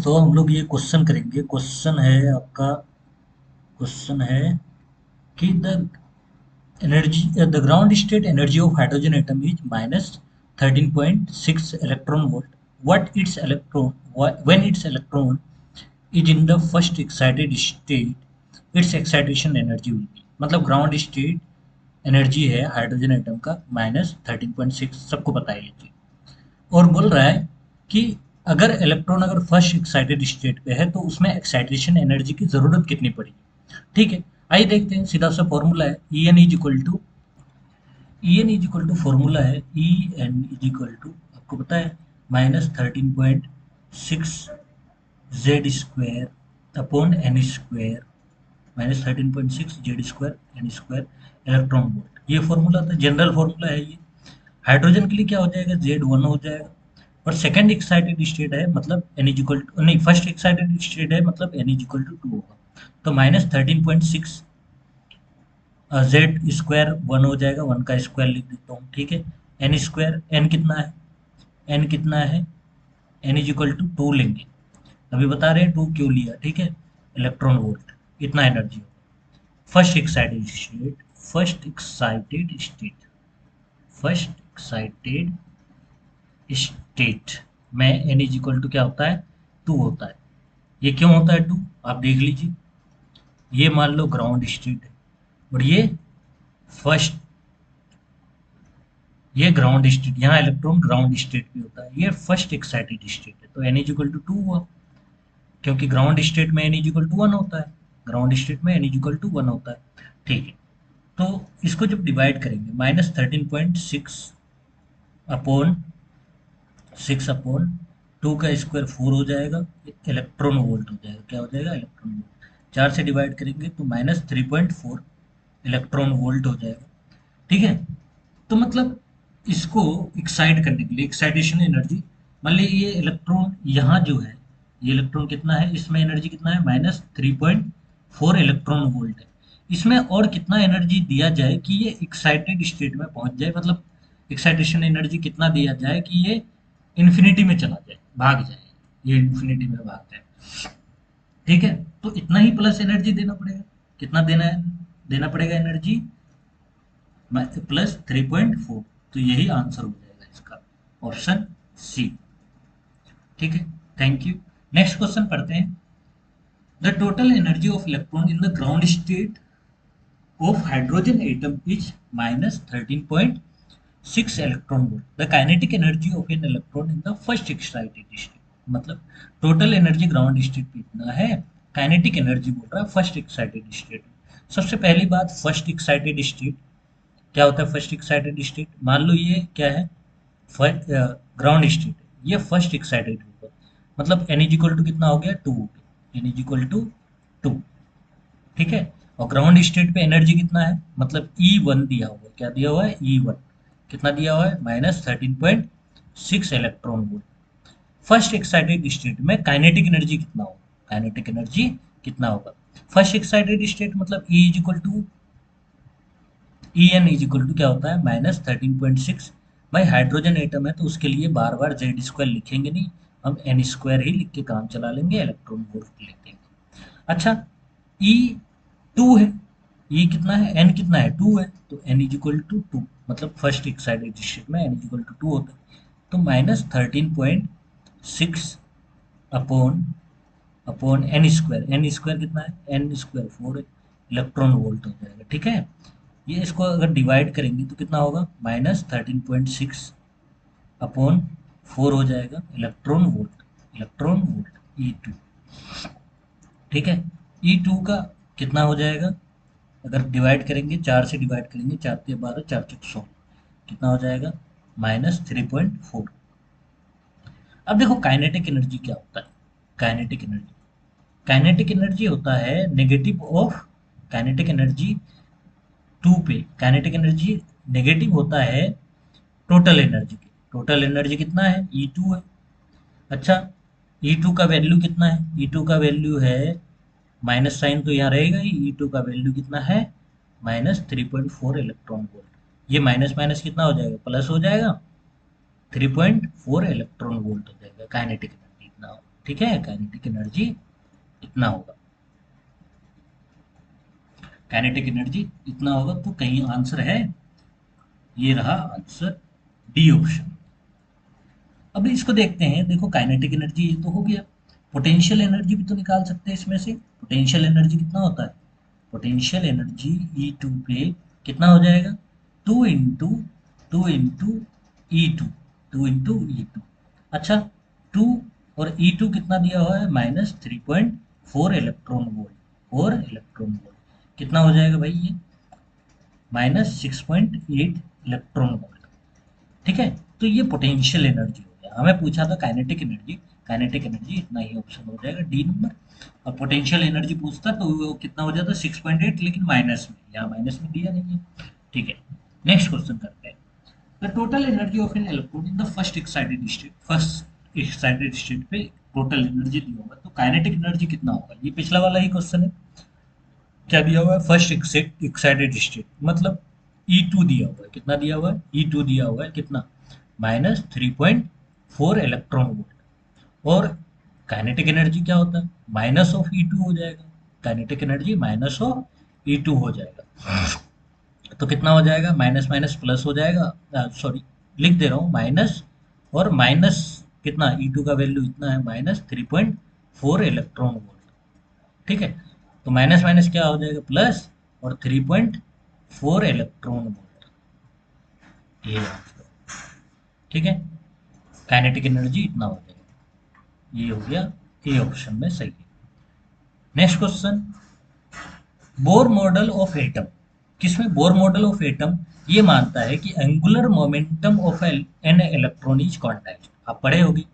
दोस्तों हम लोग ये क्वेश्चन करेंगे। क्वेश्चन है कि energy the ground state energy of hydrogen atom is -13.6 electron volt. What it's electron when it's electron is in the first excited state it's excitation energy will be. मतलब ground state energy है hydrogen atom का -13.6, सबको पता है ये चीज। और बोल रहा है कि अगर फर्स्ट एक्साइटेड स्टेट पे है तो उसमें एक्साइटेशन एनर्जी की जरूरत कितनी पड़ेगी। ठीक है, आइए देखते हैं। सीधा सा फॉर्मूला है E n is equal to formula है E n is equal to, आपको पता है, -13.6 z square upon n square, -13.6 z square n square electron volt. ये फॉर्मूला था, जनरल फॉर्मूला है ये। हाइड्रोजन के लिए क्या हो जाएगा, Z1 हो जाएगा। और सेकंड एक्साइटेड स्टेट है मतलब एन इज इक्वल टू, नहीं, फर्स्ट एक्साइटेड स्टेट है मतलब एन इज इक्वल टू 2 होगा। तो -13.6 जेड स्क्वायर 1 हो जाएगा, 1 का स्क्वायर लिख देता हूँ। ठीक है, एन स्क्वायर, एन कितना है, एन इज इक्वल टू 2 लेंगे। अभी बता रहे हैं 2 क्यों लिया। ठीक है, इलेक्ट्रॉन वोल्ट इतना एनर्जी होगा। फर्स्ट एक्साइटेड स्टेट में एन इज इक्वल टू क्या होता है, 2 होता है। ये क्यों होता है 2, आप देख लीजिए। ये मान लो ग्राउंड स्टेट है और फर्स्ट ये ग्राउंड स्टेट, यहाँ इलेक्ट्रॉन ग्राउंड स्टेट पे होता है। ये फर्स्ट एक्साइटेड स्टेट है तो एन इज इक्वल टू 2 हुआ, क्योंकि ग्राउंड स्टेट में एन इज इक्वल टू 1 होता है। ग्राउंड स्टेट में एन इज इक्वल टू 1 होता है। ठीक है, तो इसको जब डिवाइड करेंगे, अपॉन -13.6 अपॉन 2 का स्क्वायर 4 हो जाएगा, इलेक्ट्रॉन वोल्ट हो जाएगा। क्या हो जाएगा, इलेक्ट्रॉन वोल्ट। 4 से डिवाइड करेंगे तो -3.4 इलेक्ट्रॉन वोल्ट हो जाएगा। ठीक है, तो मतलब इसको एक्साइट करने के लिए एक्साइटेशन एनर्जी, मान लीजिए ये इलेक्ट्रॉन यहाँ जो है, ये इलेक्ट्रॉन कितना है, इसमें एनर्जी कितना है, -3.4 इलेक्ट्रॉन वोल्ट है। इसमें और कितना एनर्जी दिया जाए कि ये एक्साइटेड स्टेट में पहुंच जाए, मतलब एक्साइटेशन एनर्जी कितना दिया जाए कि ये इन्फिनिटी में चला जाए, भाग जाए, ये इन्फिनिटी में भाग जाए। ठीक है, तो इतना ही प्लस एनर्जी देना पड़ेगा। कितना देना पड़ेगा एनर्जी, +3.4। तो यही आंसर हो जाएगा इसका, ऑप्शन सी। ठीक है, थैंक यू। नेक्स्ट क्वेश्चन पढ़ते हैं। The total energy of electron in the ground state of hydrogen atom is -13.6 electron volt. The kinetic energy of an electron in the first excited state. मतलब total energy ground state पे इतना है, kinetic energy बोल रहा है first excited state. सबसे पहली बात, फर्स्ट एक्साइटेड स्टेट क्या होता है। फर्स्ट एक्साइटेड स्टेट, मान लो ये क्या है, ग्राउंड स्टेट है, ये फर्स्ट एक्साइटेड होगा। मतलब एन इज इक्वल टू कितना हो गया, 2 हो गया, एन इज इक्वल टू 2। ठीक है, और ग्राउंड स्टेट पे एनर्जी कितना है, मतलब E1 दिया हुआ है। क्या दिया हुआ है, E1 कितना दिया हुआ है, -13.6 electron volt. First excited state में काइनेटिक एनर्जी कितना होगा, काइनेटिक एनर्जी कितना होगा। फर्स्ट एक्साइटेड स्टेट मतलब E n is equal to क्या होता है, -13.6। भाई हाइड्रोजन एटम है तो उसके लिए बार बार जेड स्क्वायर लिखेंगे नहीं, हम एन स्क्वायर ही लिख के काम चला लेंगे, इलेक्ट्रॉन वोल्ट लिख देंगे। अच्छा, ई टू है, ई कितना है, एन कितना है, 2 है, तो एन इज इक्वल टू 2। मतलब फर्स्ट एक्साइटेड स्टेट में एन इज इक्वल टू 2 होता है। तो -13.6 अपॉन अपॉन एन स्क्वायर कितना है, एन स्क्वायर 4 है, इलेक्ट्रॉन वोल्ट हो जाएगा। ठीक है, ये इसको अगर डिवाइड करेंगे तो कितना होगा, -13.6 अपॉन 4 हो जाएगा, इलेक्ट्रॉन वोल्ट E2। ठीक है, E2 का कितना हो जाएगा, अगर डिवाइड करेंगे, 4 से डिवाइड करेंगे, 4 के 12, 4 चौक 16, कितना हो जाएगा, -3.4। अब देखो काइनेटिक एनर्जी क्या होता है। काइनेटिक एनर्जी होता है नेगेटिव ऑफ, काइनेटिक एनर्जी 2 पे, काइनेटिक एनर्जी नेगेटिव होता है टोटल एनर्जी के। टोटल एनर्जी कितना है, E2 है। अच्छा, E2 का वैल्यू कितना है, E2 का वैल्यू है, माइनस साइन तो यहाँ रहेगा ही, E2 का वैल्यू कितना है, -3.4 इलेक्ट्रॉन वोल्ट। ये माइनस माइनस कितना हो जाएगा, प्लस हो जाएगा, 3.4 इलेक्ट्रॉन वोल्ट हो जाएगा काइनेटिक एनर्जी इतना। ठीक है, काइनेटिक एनर्जी इतना होगा, काइनेटिक एनर्जी इतना होगा। तो कहीं आंसर है, ये रहा आंसर, डी ऑप्शन। अब इसको देखते हैं, देखो काइनेटिक एनर्जी ये तो हो गया, पोटेंशियल एनर्जी भी तो निकाल सकते हैं इसमें से। पोटेंशियल एनर्जी कितना होता है, पोटेंशियल एनर्जी ई टू पे कितना हो जाएगा, two into E two, two into E two. अच्छा, टू और ई टू कितना दिया हुआ है, -3.4 इलेक्ट्रॉन वोल्ट, 4 इलेक्ट्रॉन वोल्ट कितना हो जाएगा भाई ये, -6.8 इलेक्ट्रॉन वोल्ट। ठीक है, तो ये पोटेंशियल एनर्जी हो गया। हमें पूछा था काइनेटिक एनर्जी, काइनेटिक एनर्जी इतना ही ऑप्शन हो जाएगा डी नंबर। और पोटेंशियल एनर्जी पूछता तो वो कितना हो जाता, 6.8, लेकिन माइनस में, यहाँ माइनस में दिया नहीं है। ठीक है, नेक्स्ट क्वेश्चन करते हैं। The total energy of an electron in the first excited state, first excited state पे टोटल एनर्जी दिया होगा, तो काइनेटिक एनर्जी कितना होगा, ये पिछला वाला ही क्वेश्चन है। क्या दिया हुआ है, फर्स्ट एक्साइटेड स्टेट मतलब E2 दिया हुआ है, कितना दिया हुआ है, E2 दिया हुआ है कितना, -3.4 इलेक्ट्रॉन वोल्ट। और काइनेटिक एनर्जी क्या होता है, माइनस ऑफ E2 हो जाएगा, kinetic energy minus of E2 हो जाएगा। तो कितना हो जाएगा, माइनस माइनस प्लस हो जाएगा, सॉरी लिख दे रहा हूँ, माइनस और माइनस कितना, E2 का वैल्यू इतना है, -3.4 इलेक्ट्रॉन वोल्ट। ठीक है, तो माइनस माइनस क्या हो जाएगा, प्लस, और 3.4 इलेक्ट्रॉन वोल्ट, ये आंसर। ठीक है, काइनेटिक एनर्जी इतना हो जाएगा, ये हो गया ए ऑप्शन में सही है। Next question, Bohr model of atom, किसमें बोर मॉडल ऑफ एटम ये मानता है कि angular momentum of an electron is quantized. आप पढ़े होगी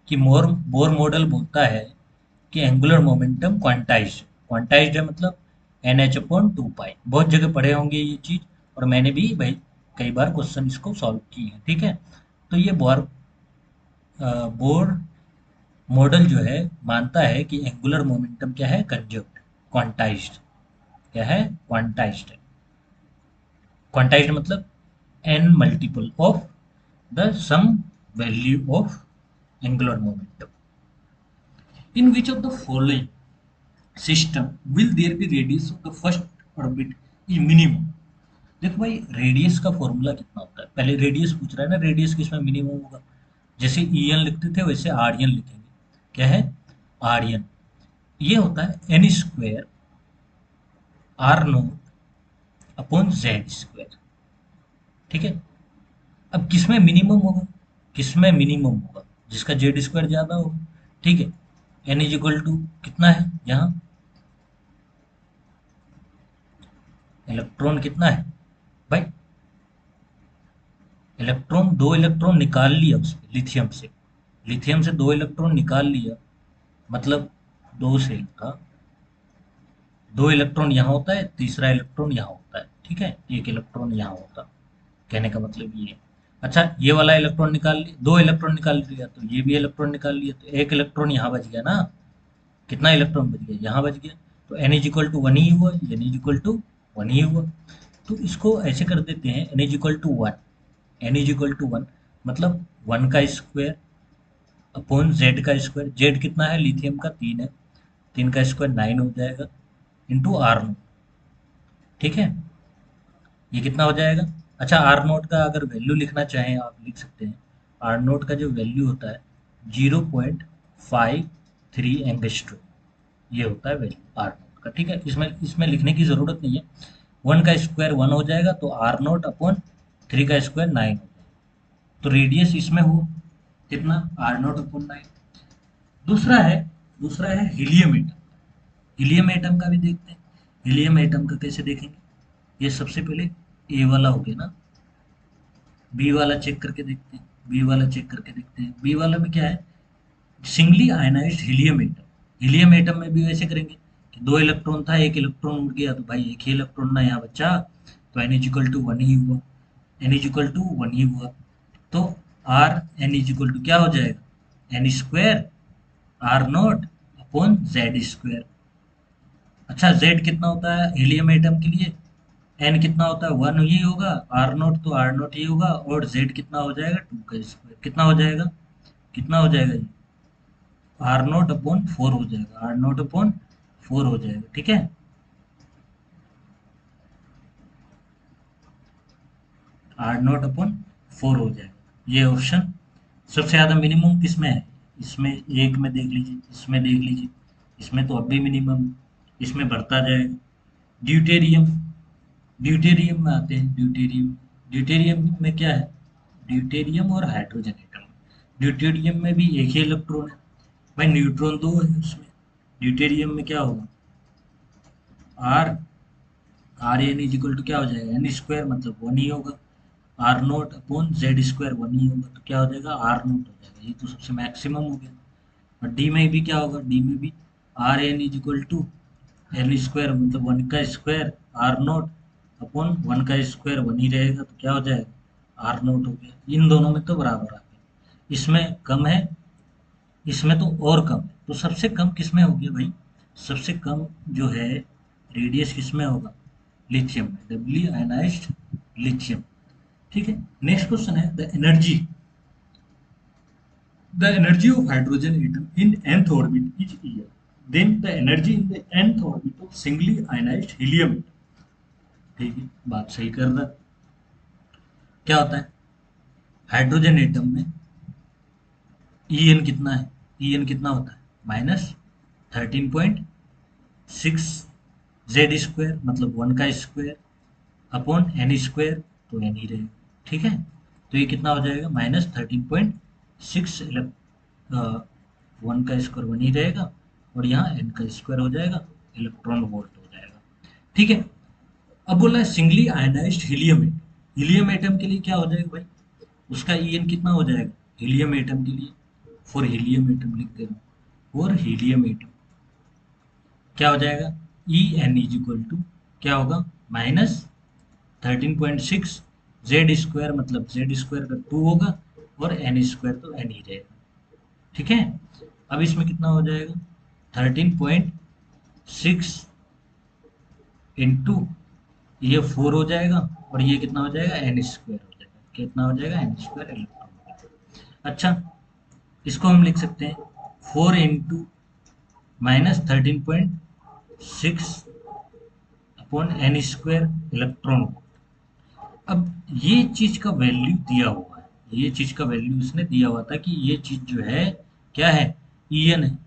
कि बोर मॉडल बोलता है कि एंगुलर मोमेंटम क्वांटाइज्ड, क्वांटाइज्ड है मतलब NH/2 पाई, बहुत जगह पढ़े होंगे ये चीज, और मैंने भी भाई कई बार क्वेश्चन इसको सॉल्व किए हैं। ठीक है, तो ये बोर मॉडल जो है मानता है कि एंगुलर मोमेंटम क्या है, कंजर्व्ड, क्वांटाइज्ड, क्या है, क्वांटाइज्ड है। क्वांटाइज्ड मतलब n multiple of the sum value of angular momentum. In which of the following system will there be radius of the first orbit is minimum. देखो भाई, radius का formula कितना होता है, पहले रेडियस पूछ रहा है ना, रेडियस किसमें मिनिमम होगा, जैसे EN लिखते थे वैसे RN लिखेंगे, क्या है, RN। ये होता है n² R0/z²। ठीक है, अब किसमें मिनिमम होगा, किसमें मिनिमम होगा, जिसका Z² ज्यादा होगा। ठीक है, n इज टू कितना है, यहाँ इलेक्ट्रॉन कितना है भाई, इलेक्ट्रॉन, 2 इलेक्ट्रॉन निकाल लिया उसमें, लिथियम से, लिथियम से 2 इलेक्ट्रॉन निकाल लिया, मतलब 2 से था, 2 इलेक्ट्रॉन यहाँ होता है, तीसरा इलेक्ट्रॉन यहाँ होता है। ठीक है, 1 इलेक्ट्रॉन यहाँ होता, कहने का मतलब ये है। अच्छा, ये वाला इलेक्ट्रॉन निकाल लिया, 2 इलेक्ट्रॉन निकाल लिया, तो ये भी इलेक्ट्रॉन निकाल लिया, तो 1 इलेक्ट्रॉन यहाँ बच गया ना, कितना इलेक्ट्रॉन बच गया, यहाँ बच गया, तो n=1 ही हुआ, n=1 ही हुआ। तो इसको ऐसे कर देते हैं, n=1, n=1 मतलब 1 का स्क्वायर अपॉन z का स्क्वायर, z कितना है, लिथियम का 3 है, 3 का स्क्वायर 9 हो जाएगा, इंटू R0। ठीक है, ये कितना हो जाएगा। अच्छा, R0 का अगर वैल्यू लिखना चाहें आप लिख सकते हैं, R0 का जो वैल्यू होता है 0.53 एंगस्ट्रोम, ये होता है वैल्यू R0 का। ठीक है, इसमें इसमें लिखने की ज़रूरत नहीं है, 1 का स्क्वायर 1 हो जाएगा, तो R0/3 का स्क्वायर 9 हो जाएगा। तो रेडियस इसमें हो कितना, R0/9। दूसरा है हीलियम एटम, हीलियम एटम का भी देखते हैं। हीलियम एटम का कैसे देखेंगे, ये सबसे पहले ए वाला हो गया ना, बी वाला चेक करके देखते हैं, बी वाला चेक करके देखते हैं, बी वाला में क्या है, singly ionised helium atom. Helium atom में भी वैसे करेंगे कि 2 इलेक्ट्रॉन था, 1 इलेक्ट्रॉन उड़ गया, तो भाई एक ही इलेक्ट्रॉन ना यहाँ बचा, तो n=1 ही हुआ, n=1 ही हुआ। तो आर n= क्या हो जाएगा, n²R0/z²। अच्छा, z कितना होता है हीलियम एटम के लिए, n कितना होता है, 1 ही होगा, R0 तो R0 ही होगा, और z कितना हो जाएगा, 2 का स्क्वायर, कितना हो जाएगा, कितना हो जाएगा ये, आर नोट अपॉन 4 हो जाएगा, आर नोट अपॉन 4 हो जाएगा, ठीक है। आर नोट अपॉन 4 हो जाएगा ये ऑप्शन। सबसे ज़्यादा मिनिमम किस में है, इसमें एक में देख लीजिए, इसमें देख लीजिए, इसमें तो अब भी मिनिमम, इसमें बढ़ता जाएगा। ड्यूटेरियम, ड्यूटेरियम में आते हैं, ड्यूटेरियम, ड्यूटेरियम में क्या है, ड्यूटेरियम और हाइड्रोजन एटम। ड्यूटेरियम में भी एक ही इलेक्ट्रॉन है भाई, न्यूट्रॉन दो है उसमें। ड्यूटेरियम में क्या होगा, R, R n is equal to क्या हो जाएगा, एन स्क्वायर मतलब वन ही होगा। R note upon z square one ही होगा, तो क्या हो जाएगा, आर नोट हो जाएगा, ये तो सबसे मैक्सिमम हो गया। और डी में भी क्या होगा, डी में भी r n is equal to n square मतलब वन का square, r note upon one का स्क्वायर वन ही रहेगा, तो क्या हो जाएगा, आर नोट हो गया। इन दोनों में तो बराबर आ गया, इसमें कम है, इसमें तो और कम है, तो सबसे कम किसमें हो गया भाई, सबसे कम जो है रेडियस किसमें होगा, लिथियम में, डब्ल्यू आयनाइज्ड लिथियम, ठीक है। नेक्स्ट क्वेश्चन है the energy of hydrogen atom in nth orbit is equal then the energy in the nth orbit of singly ionized helium, ठीक है, बात सही कर रहा है। क्या होता है हाइड्रोजन एटम में, ई एन कितना है, ई एन कितना होता है, -13.6 जेड स्क्वायर मतलब वन का स्क्वायर अपॉन एन स्क्वायर, तो एन ही रहेगा, ठीक है। तो ये कितना हो जाएगा, -13.6, वन का स्क्वायर वन ही रहेगा, और यहाँ एन का स्क्वायर हो जाएगा, इलेक्ट्रॉन वोल्ट हो जाएगा, ठीक है। अब बोला है singly ionised helium atom, helium atom के लिए क्या हो जाएगा भाई, उसका ई एन कितना हो जाएगा, हीलियम एटम के लिए, फॉर हीलियम एटम लिख दे रहा हूँ, फॉर हीलियम एटम क्या हो जाएगा, E n is equal to क्या होगा, -13.6 जेड स्क्वायर मतलब जेड स्क्वायर का 2 होगा, और एन स्क्वायर तो एन ही रहेगा, ठीक है। अब इसमें कितना हो जाएगा, 13.6 इंटू ये 4 हो जाएगा, और ये कितना हो जाएगा, एन स्क्वायर हो जाएगा, कितना हो जाएगा, एन स्क्वायर इलेक्ट्रॉन। अच्छा, इसको हम लिख सकते हैं 4 into -13.6 upon n square electron. अब ये चीज का वैल्यू दिया हुआ है, ये चीज का वैल्यू इसने दिया हुआ था कि ये चीज जो है क्या है, ई एन है।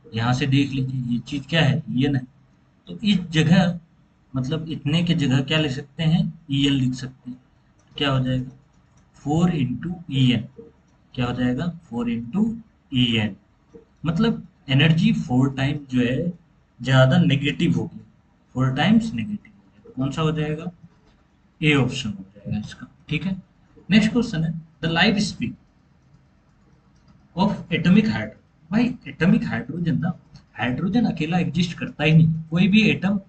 यहाँ से देख लीजिए ये चीज क्या है, ई एन है। तो इस जगह मतलब इतने के जगह क्या लिख सकते हैं, ई एन लिख सकते हैं। क्या हो जाएगा, 4 इंटू ई एन, क्या हो जाएगा, 4 इंटू ई एन, मतलब एनर्जी 4 टाइम जो है ज़्यादा नेगेटिव होगी, 4 टाइम्स नेगेटिव हो गया, तो कौन सा हो जाएगा, ए ऑप्शन हो जाएगा इसका, ठीक है। नेक्स्ट क्वेश्चन है the life speed of atomic hydrogen. भाई एटॉमिक हाइड्रोजन ना, हाइड्रोजन अकेला एग्जिस्ट करता ही नहीं, कोई भी एटम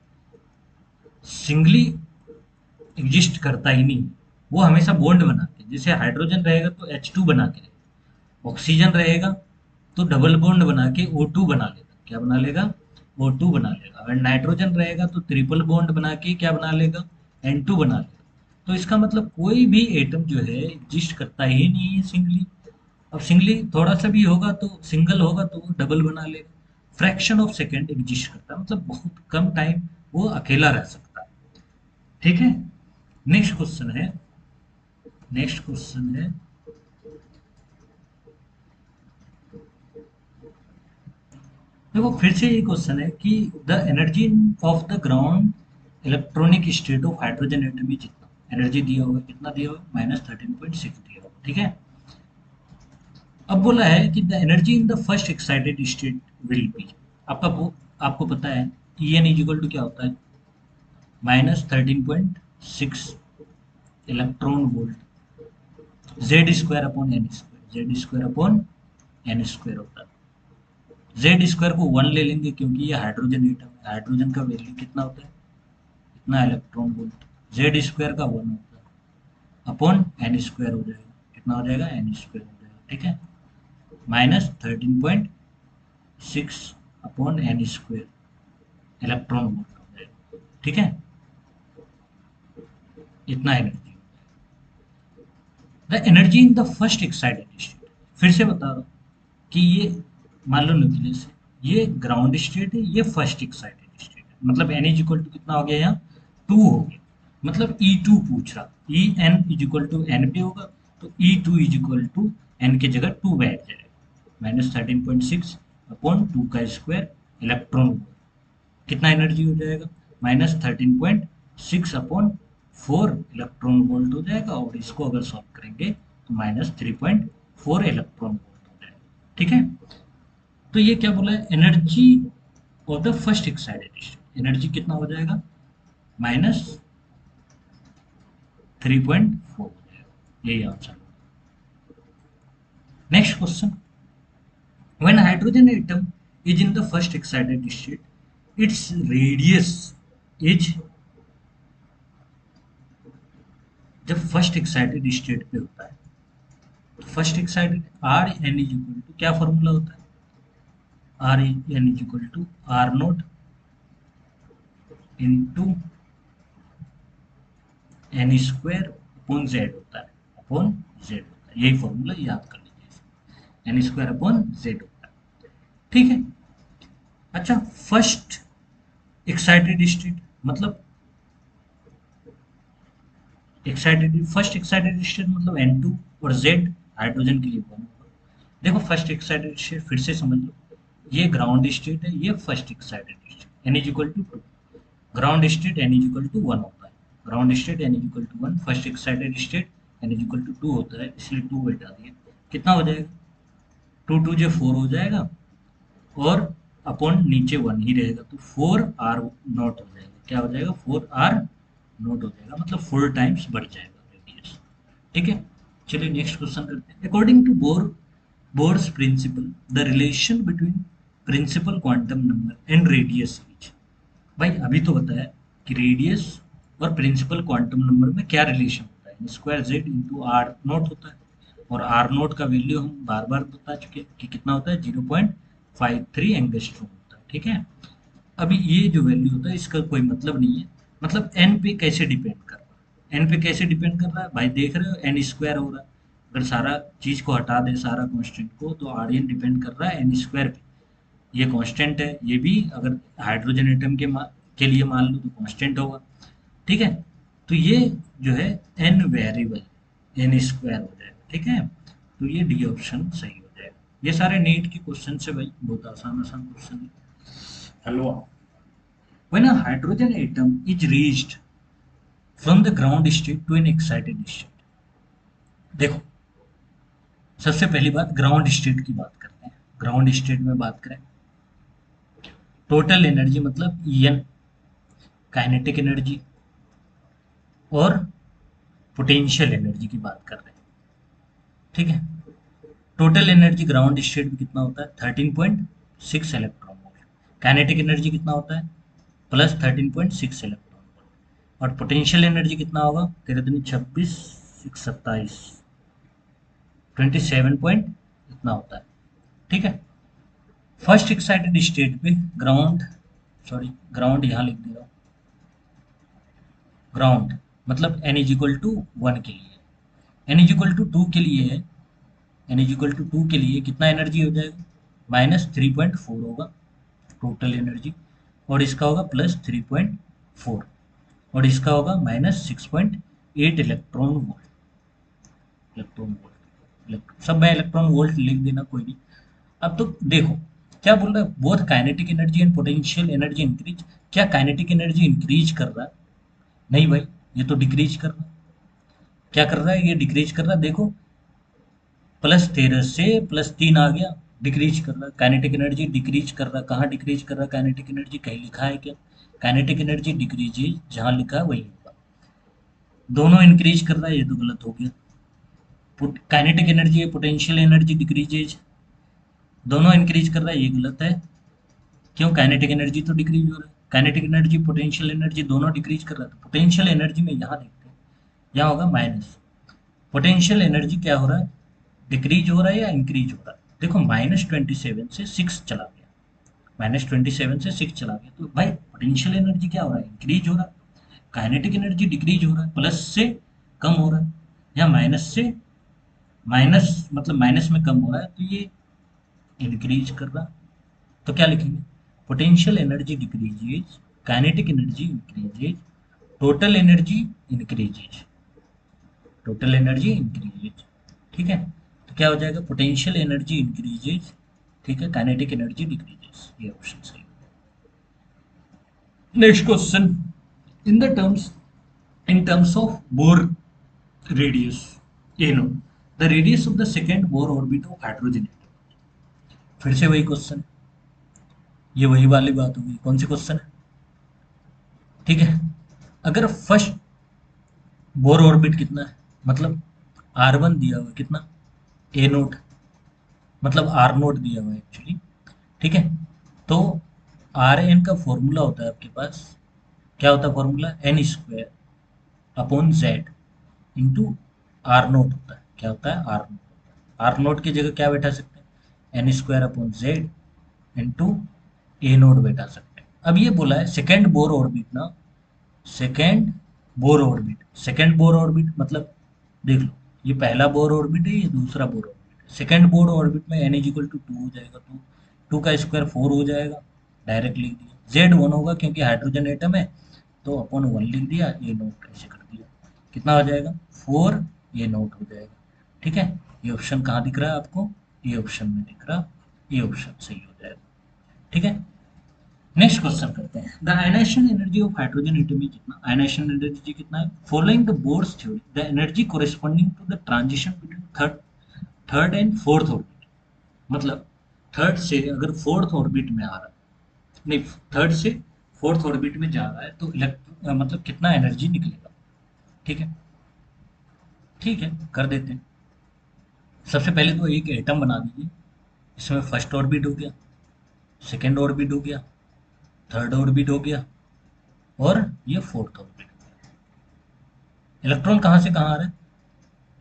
सिंगली एग्जिस्ट करता ही नहीं, वो हमेशा बॉन्ड बनाते हैं। जैसे हाइड्रोजन रहेगा तो H2 बना के रहेगा, ऑक्सीजन रहेगा तो डबल बॉन्ड बना के O2 बना लेगा, क्या बना लेगा, O2 बना लेगा। अगर नाइट्रोजन रहेगा तो ट्रिपल बॉन्ड बना के क्या बना लेगा, N2 बना लेगा। तो इसका मतलब कोई भी एटम जो है एग्जिस्ट करता ही नहीं है सिंगली। अब सिंगली थोड़ा सा भी होगा तो सिंगल होगा तो वो डबल बना लेगा। फ्रैक्शन ऑफ सेकेंड एग्जिस्ट करता है, मतलब बहुत कम टाइम वो अकेला रह सकता है, ठीक है। नेक्स्ट क्वेश्चन है, नेक्स्ट क्वेश्चन है, देखो फिर से ये क्वेश्चन है कि the energy of the ground electronic state of hydrogen atom में जितना एनर्जी दिया हुआ है, कितना दिया हुआ है, -13.6 दिया हुआ है, ठीक है। अब बोला है कि the energy in the first excited state will be, आपका वो आपको पता है E n is equal to क्या होता है, -13.6 electron volt z square upon n square, z square upon n square होता है। जेड स्क्वायर को 1 ले लेंगे क्योंकि ये हाइड्रोजन एटम है, हाइड्रोजन का वैल्यू कितना होता है, इतना इलेक्ट्रॉन वोल्ट, जेड स्क्वायर का 1 होता है अपॉन एन स्क्वायर हो जाएगा, कितना हो जाएगा, एन स्क्वायर हो जाएगा, ठीक है। -13.6 upon n square electron volt हो जाएगा, ठीक है, इतना energy. The energy in the first excited state, फिर से बता रहा हूँ कि ये मान लो न्यूक्लियस है, ये ग्राउंड स्टेट है, ये फर्स्ट एक्साइटेड स्टेट है, मतलब एन इज इक्वल टू कितना हो गया यहाँ, 2 हो गया, मतलब E2 पूछ रहा, E n is equal to n पे होगा, तो E2 is equal to N की जगह 2 बैठ जाएगा, -13.6 अपॉन 2 का स्क्वायर इलेक्ट्रॉन वोल्ट, कितना एनर्जी हो जाएगा, -13.6 अपॉन 4 इलेक्ट्रॉन वोल्ट हो जाएगा, और इसको अगर सॉल्व करेंगे तो -3.4 इलेक्ट्रॉन वोल्ट हो जाएगा। ठीक है, तो ये क्या बोला है, energy of the first excited state, energy कितना हो जाएगा, -3.4 हो जाएगा, यही answer. Next question, when hydrogen atom is in the first excited state, its radius is, जब फर्स्ट एक्साइटेड स्टेट पे होता है तो first excited r n is equal to, क्या फॉर्मूला होता है, r n is equal to r not into n square upon z होता है, अपॉन जेड होता है, यही फॉर्मूला याद कर लीजिए, एन स्क्वायर अपॉन जेड होता है। ठीक है, अच्छा फर्स्ट एक्साइटेड स्टेट मतलब एक्साइटेड, फर्स्ट एक्साइटेड स्टेट मतलब N2 और Z हाइड्रोजन के लिए बॉन्ड होगा। देखो फर्स्ट एक्साइटेड स्टेट फिर से समझ लो, ये ग्राउंड स्टेट है, ये first excited state, N is equal to 2, ground state N is equal to 1 होता है, ground state N is equal to 1, first excited state N is equal to 2 होता है, इसलिए 2 बैठा दिया, कितना हो जाएगा, 2 2 जो 4 हो जाएगा, और अपॉन नीचे 1 ही रहेगा, तो 4r नॉट हो जाएगा, क्या हो जाएगा, 4r नोट हो जाएगा, मतलब 4 टाइम्स बढ़ जाएगा रेडियस। ठीक है, चलिए नेक्स्ट क्वेश्चन करते हैं। According to Bohr's principle, the relation between principal quantum number and radius is, भाई अभी तो बताया कि रेडियस और प्रिंसिपल क्वांटम नंबर में क्या रिलेशन होता है, square z into r not होता है, और आर नोट का वैल्यू हम बार बार बता चुके हैं कि कितना होता है, 0.53 एंगस्ट्रॉम होता है। ठीक है, अभी ये जो वैल्यू होता है इसका कोई मतलब नहीं है, मतलब एन पे कैसे डिपेंड कर रहा है, एन पे कैसे डिपेंड कर रहा है भाई, देख रहे हो एन स्क्वायर हो रहा है, अगर सारा चीज को हटा दे, सारा कांस्टेंट को, तो आर एन डिपेंड कर रहा है एन स्क्वायर पे, ये कांस्टेंट है, ये भी अगर हाइड्रोजन एटम के लिए मान लो तो कांस्टेंट होगा। ठीक है, तो ये जो है एन वेरिएबल, एन स्क्वायर हो जाएगा। ठीक है, तो ये डी ऑप्शन सही हो जाएगा। ये सारे नीट के क्वेश्चन है भाई, बहुत आसान आसान क्वेश्चन है। हलवा, when a hydrogen atom is reached from the ground state to an excited state, देखो सबसे पहली बात ग्राउंड स्टेट की बात करते हैं, ग्राउंड स्टेट में बात करें, टोटल एनर्जी मतलब En, काइनेटिक एनर्जी और पोटेंशियल एनर्जी की बात कर रहे हैं। ठीक है, टोटल एनर्जी ग्राउंड स्टेट में कितना होता है, 13.6 इलेक्ट्रॉन वोल्ट, काइनेटिक एनर्जी कितना होता है, +13.6 इलेक्ट्रॉन वोल्ट, और पोटेंशियल एनर्जी कितना होगा, 13 26 27 27 पॉइंट इतना होता है। ठीक है, फर्स्ट एक्साइटेड स्टेट पे ग्राउंड, सॉरी ग्राउंड यहाँ लिख दे रहा हूँ, ग्राउंड मतलब एन इज इक्वल टू 1 के लिए, एन इज इक्वल टू 2 के लिए है, एन इज इक्वल टू 2 के लिए कितना एनर्जी हो जाएगा, -3.4 होगा टोटल एनर्जी, और इसका होगा +3.4, और इसका होगा -6.8 इलेक्ट्रॉन वोल्ट, इलेक्ट्रॉन वोल्ट सब में इलेक्ट्रॉन वोल्ट लिख देना कोई नहीं। अब तो देखो क्या बोल रहा है, both kinetic energy and potential energy increase, क्या काइनेटिक एनर्जी इंक्रीज कर रहा है, नहीं भाई ये तो डिक्रीज कर रहा है, क्या कर रहा है, ये डिक्रीज कर रहा है, देखो +13 से +3 आ गया, डिक्रीज कर रहा है, काइनेटिक एनर्जी डिक्रीज कर रहा है, कहाँ डिक्रीज कर रहा है काइनेटिक एनर्जी, कहीं लिखा है क्या, काइनेटिक एनर्जी डिक्रीज जहाँ लिखा है वही होगा, दोनों इंक्रीज कर रहा है, ये तो गलत हो गया, काइनेटिक एनर्जी है, पोटेंशियल एनर्जी डिक्रीजेज, दोनों इंक्रीज कर रहा है, ये गलत है, क्यों, काइनेटिक एनर्जी तो डिक्रीज हो रहा है, काइनेटिक एनर्जी पोटेंशियल एनर्जी दोनों डिक्रीज कर रहा है, तो पोटेंशियल एनर्जी में यहाँ देखते हैं, यहाँ होगा माइनस, पोटेंशियल एनर्जी क्या हो रहा है, डिक्रीज हो रहा है या इंक्रीज हो रहा है, देखो -27 से 6 चला गया, -27 से 6 चला गया, तो भाई पोटेंशियल एनर्जी क्या हो रहा है, इंक्रीज हो रहा है, काइनेटिक एनर्जी डिक्रीज हो रहा है, प्लस से कम हो रहा है, या माइनस से, माइनस मतलब माइनस में कम हो रहा है, तो ये इंक्रीज कर रहा, तो क्या लिखेंगे, potential energy decreases, kinetic energy increases, total energy increases, total energy increases. ठीक है, तो क्या हो जाएगा, पोटेंशियल एनर्जी इंक्रीजेज, ठीक है, काइनेटिक एनर्जी डिक्रीजेज, ये ऑप्शन सही। Next question, in the terms, in terms of Bohr radius, you know, the radius of the second Bohr orbit of hydrogen atom। फिर से वही क्वेश्चन, ये वही वाली बात होगी, कौन सी क्वेश्चन है, ठीक है। अगर फर्स्ट बोर ऑर्बिट कितना है, मतलब R1 दिया हुआ है कितना, ए नोट, मतलब आर नोट दिया हुआ है एक्चुअली, ठीक है। तो आर एन का फॉर्मूला होता है आपके पास, क्या होता है formula, n square upon z into r not होता है, क्या होता है, आर नोट। आर नोट की जगह क्या बैठा सकते हैं, n square upon z into a naught बैठा सकते हैं। अब ये बोला है सेकेंड बोर ऑर्बिट ना, second Bohr orbit, second Bohr orbit मतलब देख लो, ये पहला बोर ऑर्बिट है, ये दूसरा बोर ऑर्बिट है। सेकेंड बोर ऑर्बिट में एन इज इक्वल टू 2 हो जाएगा, तो 2 का स्क्वायर 4 हो जाएगा, डायरेक्ट लिख दिया। जेड 1 होगा क्योंकि हाइड्रोजन एटम है, तो अपन 1 लिख दिया, ए नोट ऐसे कर दिया, कितना हो जाएगा, 4 ए नोट हो जाएगा। ठीक है, ये ऑप्शन कहाँ दिख रहा है आपको, ये ऑप्शन में दिख रहा, ये ऑप्शन सही हो जाएगा। ठीक है, नेक्स्ट क्वेश्चन करते हैं, the ionization energy of hydrogen atom is कितना, आयनाइजेशन एनर्जी कितना है, following the Bohr's theory the energy corresponding to the transition between third and fourth orbit, मतलब थर्ड से अगर फोर्थ ऑर्बिट में आ रहा है, नहीं थर्ड से फोर्थ ऑर्बिट में जा रहा है, तो मतलब कितना एनर्जी निकलेगा। ठीक है, ठीक है कर देते हैं। सबसे पहले तो एक एटम बना दीजिए, इसमें फर्स्ट ऑर्बिट हो गया, सेकेंड ऑर्बिट हो गया, थर्ड ऑर्बिट हो गया, और ये फोर्थ ऑर्बिट। इलेक्ट्रॉन कहाँ से कहाँ आ रहा है,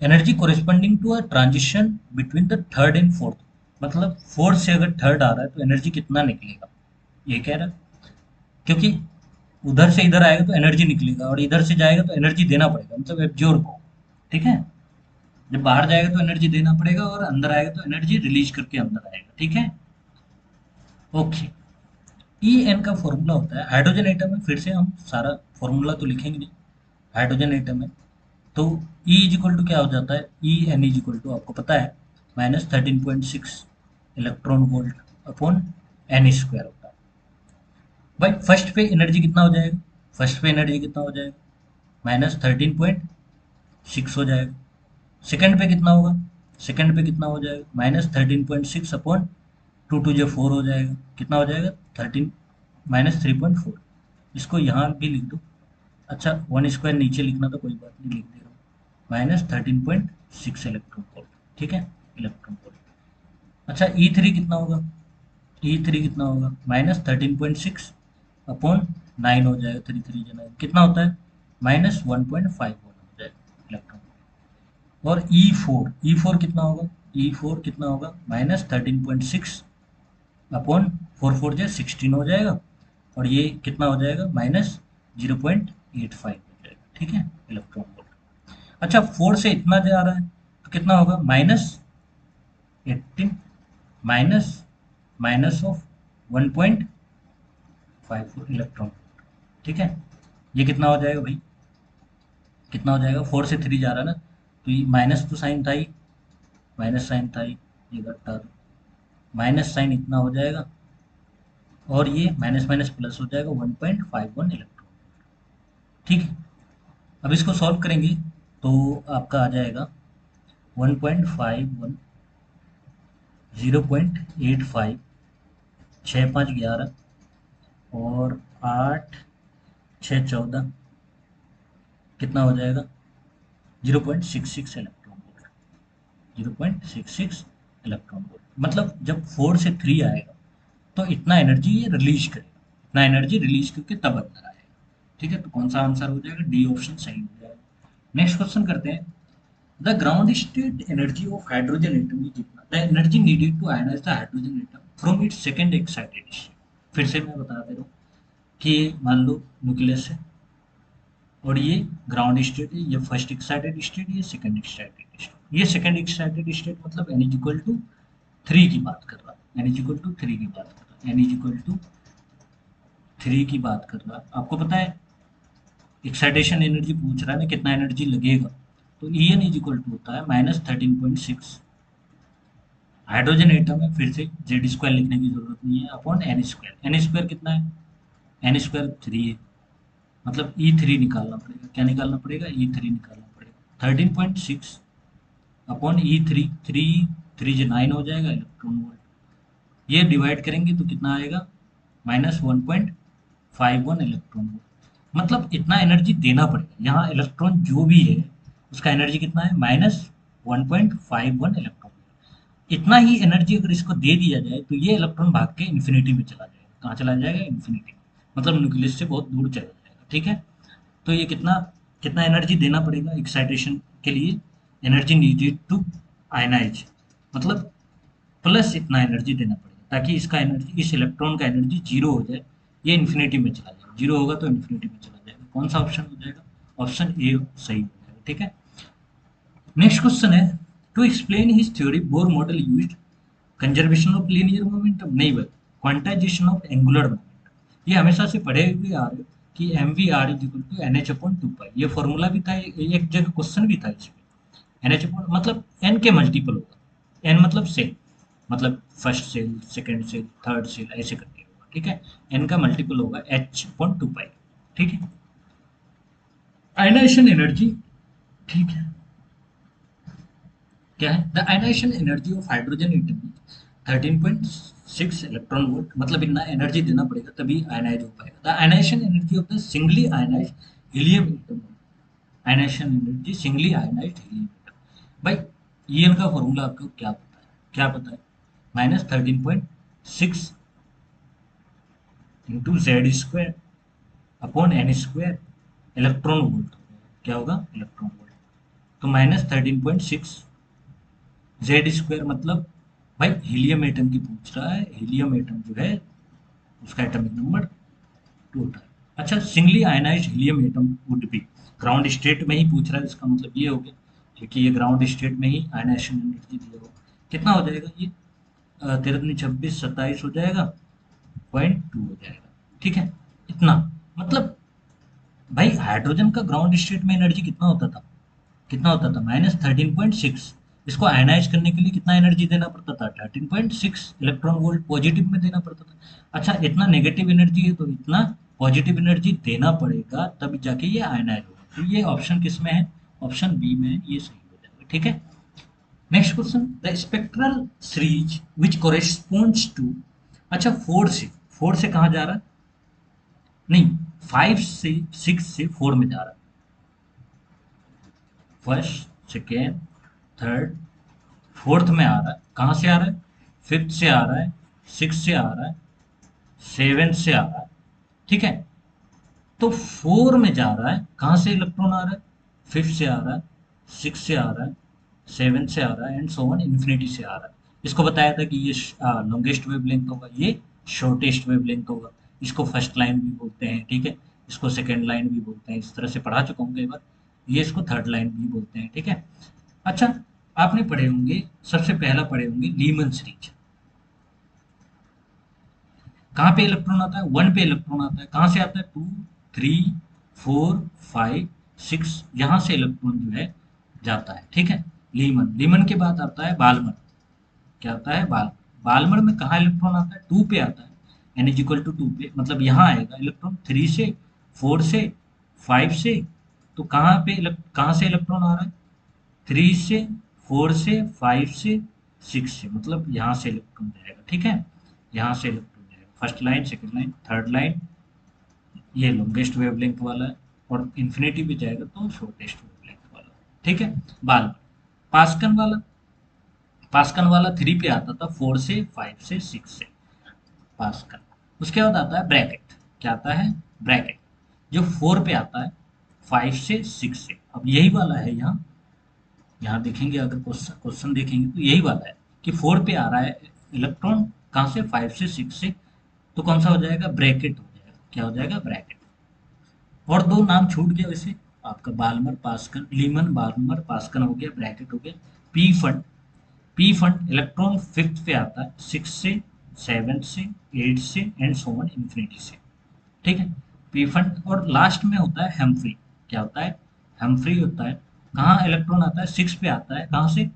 energy corresponding to a transition between the third and fourth, मतलब फोर्थ से अगर थर्ड आ रहा है तो एनर्जी कितना निकलेगा, ये कह रहा है। क्योंकि उधर से इधर आएगा तो एनर्जी निकलेगा, और इधर से जाएगा तो एनर्जी देना पड़ेगा, मतलब एब्जॉर्ब हो। ठीक है, जब बाहर जाएगा तो एनर्जी देना पड़ेगा, और अंदर आएगा तो एनर्जी रिलीज करके अंदर आएगा। ठीक है, ओके। ई एन का फॉर्मूला होता है, हाइड्रोजन एटम में फिर से हम सारा फॉर्मूला तो लिखेंगे नहीं, हाइड्रोजन एटम है, तो ई इज इक्वल टू क्या हो जाता है, E n is equal to आपको पता है -13.6 electron volt upon n square होता है। भाई फर्स्ट पे एनर्जी कितना हो जाएगा, फर्स्ट पे एनर्जी कितना हो जाएगा, -13.6 हो जाएगा। सेकंड पे कितना होगा, सेकंड पे कितना हो जाएगा, -13.6 अपॉन 2 2 जो 4 हो जाएगा, कितना हो जाएगा 13 -3.4। इसको यहाँ भी लिख दो, अच्छा 1 स्क्वायर नीचे लिखना तो कोई बात नहीं, लिख दे रहा हूँ, -13.6 इलेक्ट्रॉन वोल्ट। ठीक है, इलेक्ट्रॉन वोल्ट। अच्छा E3 कितना होगा, E3 कितना होगा, -13.6 अपॉन 9 हो जाएगा, 3 3 जो 9 कितना होता है, -1.51 हो जाएगा इलेक्ट्रॉन। और ई फोर कितना होगा, ई4 कितना होगा, -13.6 अपॉन 4 4 जो 16 हो जाएगा, और ये कितना हो जाएगा, -0.85 हो जाएगा। ठीक है, इलेक्ट्रॉन वोल्ट। अच्छा 4 से इतना जा रहा है तो कितना होगा, -18 माइनस माइनस ऑफ 1.54 इलेक्ट्रॉन। ठीक है, ये कितना हो जाएगा भाई, कितना हो जाएगा, 4 से 3 जा रहा है ना, तो ये माइनस तो साइन था ही, माइनस साइन था ही, ये घटा दो, माइनस साइन इतना हो जाएगा, और ये माइनस माइनस प्लस हो जाएगा 1.51 इलेक्ट्रॉन। ठीक है, अब इसको सॉल्व करेंगे तो आपका आ जाएगा 1.51, 0.85, 6 5 11 और 8 6 14, कितना हो जाएगा, 0.66 इलेक्ट्रॉन वोल्ट, 0.66 इलेक्ट्रॉन वोल्ट। मतलब जब 4 से 3 आएगा तो इतना एनर्जी ये रिलीज करेगा, इतना एनर्जी रिलीज करके तब अंदर आएगा। ठीक है, तो कौन सा आंसर हो जाएगा, डी ऑप्शन सही हो जाएगा। नेक्स्ट क्वेश्चन करते हैं, the ground state energy of hydrogen atom is इतना, the energy needed to ionize the hydrogen atom from its second excited state. फिर से मैं बता दे रहा हूँ कि मान लो न्यूक्लियस है, और ये ग्राउंड स्टेट है, ये फर्स्ट एक्साइटेड स्टेट, ये सेकंड एक्साइटेड स्टेट। ये सेकंड एक्साइटेड स्टेट मतलब एन इज इक्वल टू 3 की बात कर रहा है, एन इज इक्वल टू 3 की बात कर रहा है, एन इज इक्वल टू 3 की बात कर रहा है। आपको पता है एक्साइटेशन एनर्जी पूछ रहा है ना, कितना एनर्जी लगेगा, तो E n is equal to होता है -13.6। हाइड्रोजन एटम है, फिर से जेड स्क्वायर लिखने की जरूरत नहीं है, upon n square. N square कितना है, एन स्क्वायर 3 है, मतलब ई थ्री निकालना पड़ेगा। क्या निकालना पड़ेगा, ई थ्री निकालना पड़ेगा। 13.6 अपॉन ई थ्री, थ्री थ्री जो 9 हो जाएगा इलेक्ट्रॉन वोल्ट। ये डिवाइड करेंगे तो कितना आएगा, -1.51 इलेक्ट्रॉन वोल्ट। मतलब इतना एनर्जी देना पड़ेगा। यहाँ इलेक्ट्रॉन जो भी है उसका एनर्जी कितना है, -1.51 इलेक्ट्रॉन। इतना ही एनर्जी अगर इसको दे दिया जाए तो ये इलेक्ट्रॉन भाग के इन्फिनिटी में चला जाएगा। कहाँ चला जाएगा, इन्फिनिटी, मतलब न्यूक्लियस से बहुत दूर चला जाएगा। ठीक है, तो ये कितना कितना एनर्जी देना पड़ेगा एक्साइटेशन के लिए, एनर्जी नीडेड टू आयनाइज, मतलब प्लस इतना एनर्जी देना पड़ेगा ताकि इसका एनर्जी, इस इलेक्ट्रॉन का एनर्जी जीरो हो जाए, ये इन्फिनिटी में चला जाए। जीरो होगा तो इन्फिनिटी में चला जाएगा। कौन सा ऑप्शन हो जाएगा, ऑप्शन ए सही हो जाएगा। ठीक है, नेक्स्ट क्वेश्चन है, to explain his theory Bohr model used conservation of linear momentum, नहीं भाई, क्वांटाइजेशन ऑफ एंगुलर मोमेंटम। ये हमेशा से पढ़े हुए आ रहे हो कि m v r is equal to n h upon two pi. ये फॉर्मूला भी था, एक जगह क्वेश्चन भी था इसमें। एन एच अपॉन मतलब एन के मल्टीपल होगा, एन मतलब सेल, मतलब first shell, second shell, third shell, ऐसे करके होगा। ठीक है, एन का मल्टीपल होगा एच अपॉन टू पाई। ठीक है, आयनाइजेशन एनर्जी, ठीक है, क्या है, the ionization energy of hydrogen atom 13.6 electron volt, मतलब इतना एनर्जी देना पड़ेगा तभी आयनाइज हो पाएगा। The ionization energy of the singly ionize helium atom, ionization energy singly ionize helium atom. भाई ईएन का फॉर्मूला आपको क्या पता है, क्या पता है, -13.6 into z square upon n square, electron volt. क्या होगा, इलेक्ट्रॉन वोल्ट। तो -13.6 जेड स्क्वायर, मतलब भाई हीलियम एटम की पूछ रहा है, हीलियम एटम जो है उसका एटॉमिक नंबर 2 होता है। अच्छा, singly ionised helium atom would be, ground state में ही पूछ रहा है, इसका मतलब ये हो गया क्योंकि ये ग्राउंड स्टेट में ही आयनाइजेशन एनर्जी दिया होगा। कितना हो जाएगा ये, 13 26 27 हो जाएगा, 0.2 हो जाएगा। ठीक है, इतना, मतलब भाई हाइड्रोजन का ग्राउंड स्टेट में एनर्जी कितना होता था, कितना होता था, -13.6। इसको आयनाइज करने के लिए कितना एनर्जी देना पड़ता था, 13.6 इलेक्ट्रॉन वोल्ट पॉजिटिव में देना पड़ता था। अच्छा, इतना नेगेटिव एनर्जी है तो इतना पॉजिटिव एनर्जी देना पड़ेगा तब जाके ये आयनाइज होगा। तो ये ऑप्शन किस में है, ऑप्शन बी में है, ये सही हो जाएगा। ठीक है, next question, the spectral series which corresponds to, अच्छा फोर से कहाँ जा रहा है, नहीं, 5 से 6 से 4 में जा रहा है। फर्स्ट, सेकेंड, थर्ड, फोर्थ में आ रहा है। कहाँ से आ रहा है, फिफ्थ से आ रहा है, सिक्स से आ रहा है, सेवेंथ से आ रहा है। ठीक है, तो फोर में जा रहा है, कहाँ से इलेक्ट्रॉन आ रहा है, फिफ्थ से आ रहा है, सिक्स से आ रहा है, सेवन से आ रहा है, एंड सो ऑन इन्फिनिटी से आ रहा है। इसको बताया था कि ये लॉन्गेस्ट वेवलेंथ होगा, ये शॉर्टेस्ट वेवलेंथ होगा। इसको फर्स्ट लाइन भी बोलते हैं। ठीक है, इसको सेकेंड लाइन भी बोलते हैं, इस तरह से पढ़ा चुका हूँ कई बार। ये इसको थर्ड लाइन भी बोलते हैं। ठीक है, अच्छा, आपने पढ़े होंगे, सबसे पहला पढ़े होंगे लीमन सीरीज। कहाँ पे इलेक्ट्रॉन आता है, वन पे इलेक्ट्रॉन आता है। कहाँ से आता है, two, three, four, five, six, यहाँ से इलेक्ट्रॉन जो है जाता है। ठीक है, लीमन, लीमन के बाद आता है बाल्मर। क्या आता है, बाल्मर में कहाँ इलेक्ट्रॉन आता है, टू पे आता है, n is equal to two पे, मतलब यहाँ आएगा इलेक्ट्रॉन, थ्री से, फोर से, फाइव से। तो कहाँ पे कहाँ से इलेक्ट्रॉन आ रहा है, थ्री से, फोर से, फाइव से, सिक्स से, मतलब यहाँ से इलेक्ट्रॉन जाएगा। ठीक है, यहाँ से इलेक्ट्रॉन जाएगा, first line, second line, third line, ये लॉन्गेस्ट वेवलेंथ वाला है, और इन्फिनिटी भी जाएगा तो शॉर्टेस्ट वेवलेंथ वाला। ठीक है, बाल, पास्कन वाला, पास्कल वाला थ्री पे आता था, फोर से, फाइव से, सिक्स से, पास्कल। उसके बाद आता है ब्रैकेट। क्या आता है, ब्रैकेट, जो फोर पे आता है, फाइव से, सिक्स से। अब यही वाला है यहाँ, यहाँ देखेंगे, अगर क्वेश्चन देखेंगे तो यही वाला है कि फोर पे आ रहा है इलेक्ट्रॉन, कहाँ से, फाइव से, सिक्स से। तो कौन सा हो जाएगा, ब्रैकेट हो जाएगा। क्या हो जाएगा, ब्रैकेट। और दो नाम छूट गया वैसे आपका, बाल्मर पास्कन, लीमन बाल्मर पास्कन हो गया, ब्रैकेट हो गया। P fund, P fund electron fifth पे आता है, सिक्स से, सेवन से, एट से एंड सो ऑन इन्फिनिटी से। ठीक है, पी फंड। और लास्ट में होता है हेम्फ्री। क्या होता है? हेम्फ्री होता है। कहाँ इलेक्ट्रॉन आता है? सिक्स पे आता है। कहाँ से?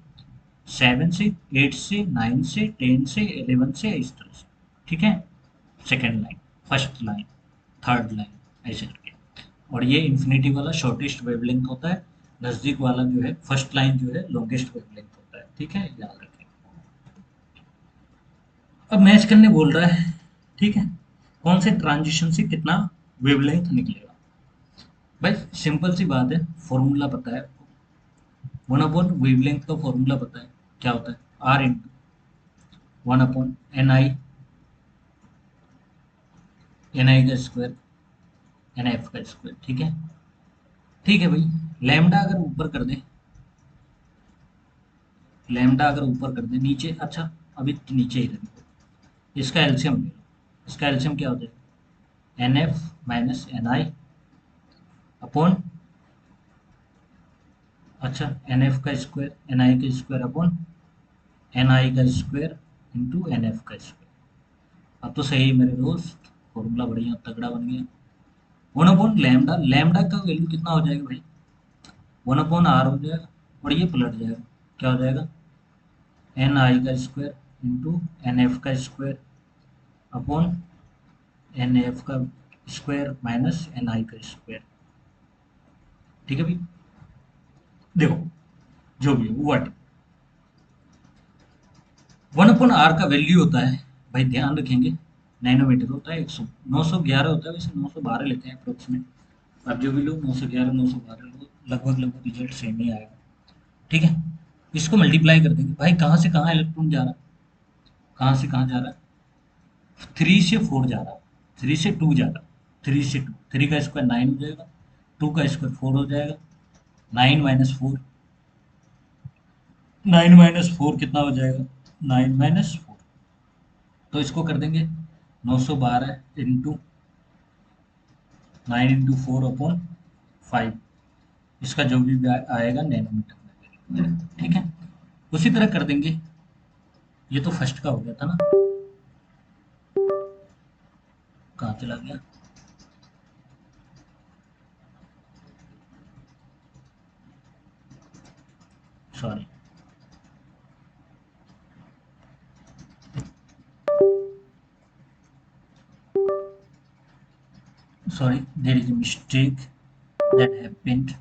सेवन से, एट से, नाइन से, टेन से, इलेवन से, इस तरह से। ठीक है, second line, first line, third line, ऐसे करके। और ये इन्फिनिटी वाला शॉर्टेस्ट वेवलेंथ होता है, नजदीक वाला जो है फर्स्ट लाइन जो है लॉन्गेस्ट वेवलेंथ होता है। ठीक है, याद रखें। अब मैच करने बोल रहा है। ठीक है, कौन से ट्रांजिशन से कितना वेवलेंथ निकलेगा। भाई सिंपल सी बात है, फॉर्मूला पता है आपको। वन अपॉन वेवलेंथ का फॉर्मूला पता है, क्या होता है? R into one upon n i का स्क्वायर, एन एफ का स्क्वायर। ठीक है, ठीक है भाई। लैम्डा अगर ऊपर कर दे, लैम्डा अगर ऊपर कर दे, नीचे, अच्छा अभी तो नीचे ही रहे। इसका एल्सियम ले लो। इसका एल्सियम क्या होता है? एन एफ माइनस एन आई अपॉन, अच्छा एन एफ का स्क्वायर, एन आई का स्क्वायर अपॉन एन आई का स्क्वायर इंटू एन एफ का स्क्वायर। अब तो सही है मेरे दोस्त, फॉर्मूला बढ़िया तगड़ा बन गया। वन अपॉन लैम्डा, लैम्डा का वैल्यू कितना हो जाएगा भाई? वन अपॉन आर हो जाएगा, और ये पलट जाएगा, क्या हो जाएगा? एन आई का स्क्वायर इंटू एन एफ का स्क्वायर अपॉन एन एफ का स्क्वायर माइनस एन आई का स्क्वायर। ठीक है भाई, देखो जो भी है वो वट, वन अपॉन आर का वैल्यू होता है, भाई ध्यान रखेंगे, नैनोमीटर होता है, 100, 911 होता है, वैसे 912 लेते हैं अप्रोक्सीमेट। आप जो भी लो 911, 912 लो, लगभग लगभग रिजल्ट सेम ही आएगा। ठीक है, इसको मल्टीप्लाई कर देंगे भाई, कहाँ से कहाँ इलेक्ट्रॉन जा रहा है? कहाँ से कहाँ जा रहा है? थ्री से फोर जा रहा है, थ्री से टू जा रहा है, थ्री से टू, थ्री का स्क्वायर नाइन हो जाएगा, टू का स्क्वायर फोर हो जाएगा, nine minus four, nine minus four कितना हो जाएगा? नाइन माइनस फोर, तो इसको कर देंगे 912 into nine into four upon five. इसका जो भी आएगा नैनोमीटर में। ठीक है, उसी तरह कर देंगे। ये तो फर्स्ट का हो गया था ना, कहाँ चला गया? Sorry, sorry, there is a mistake that happened.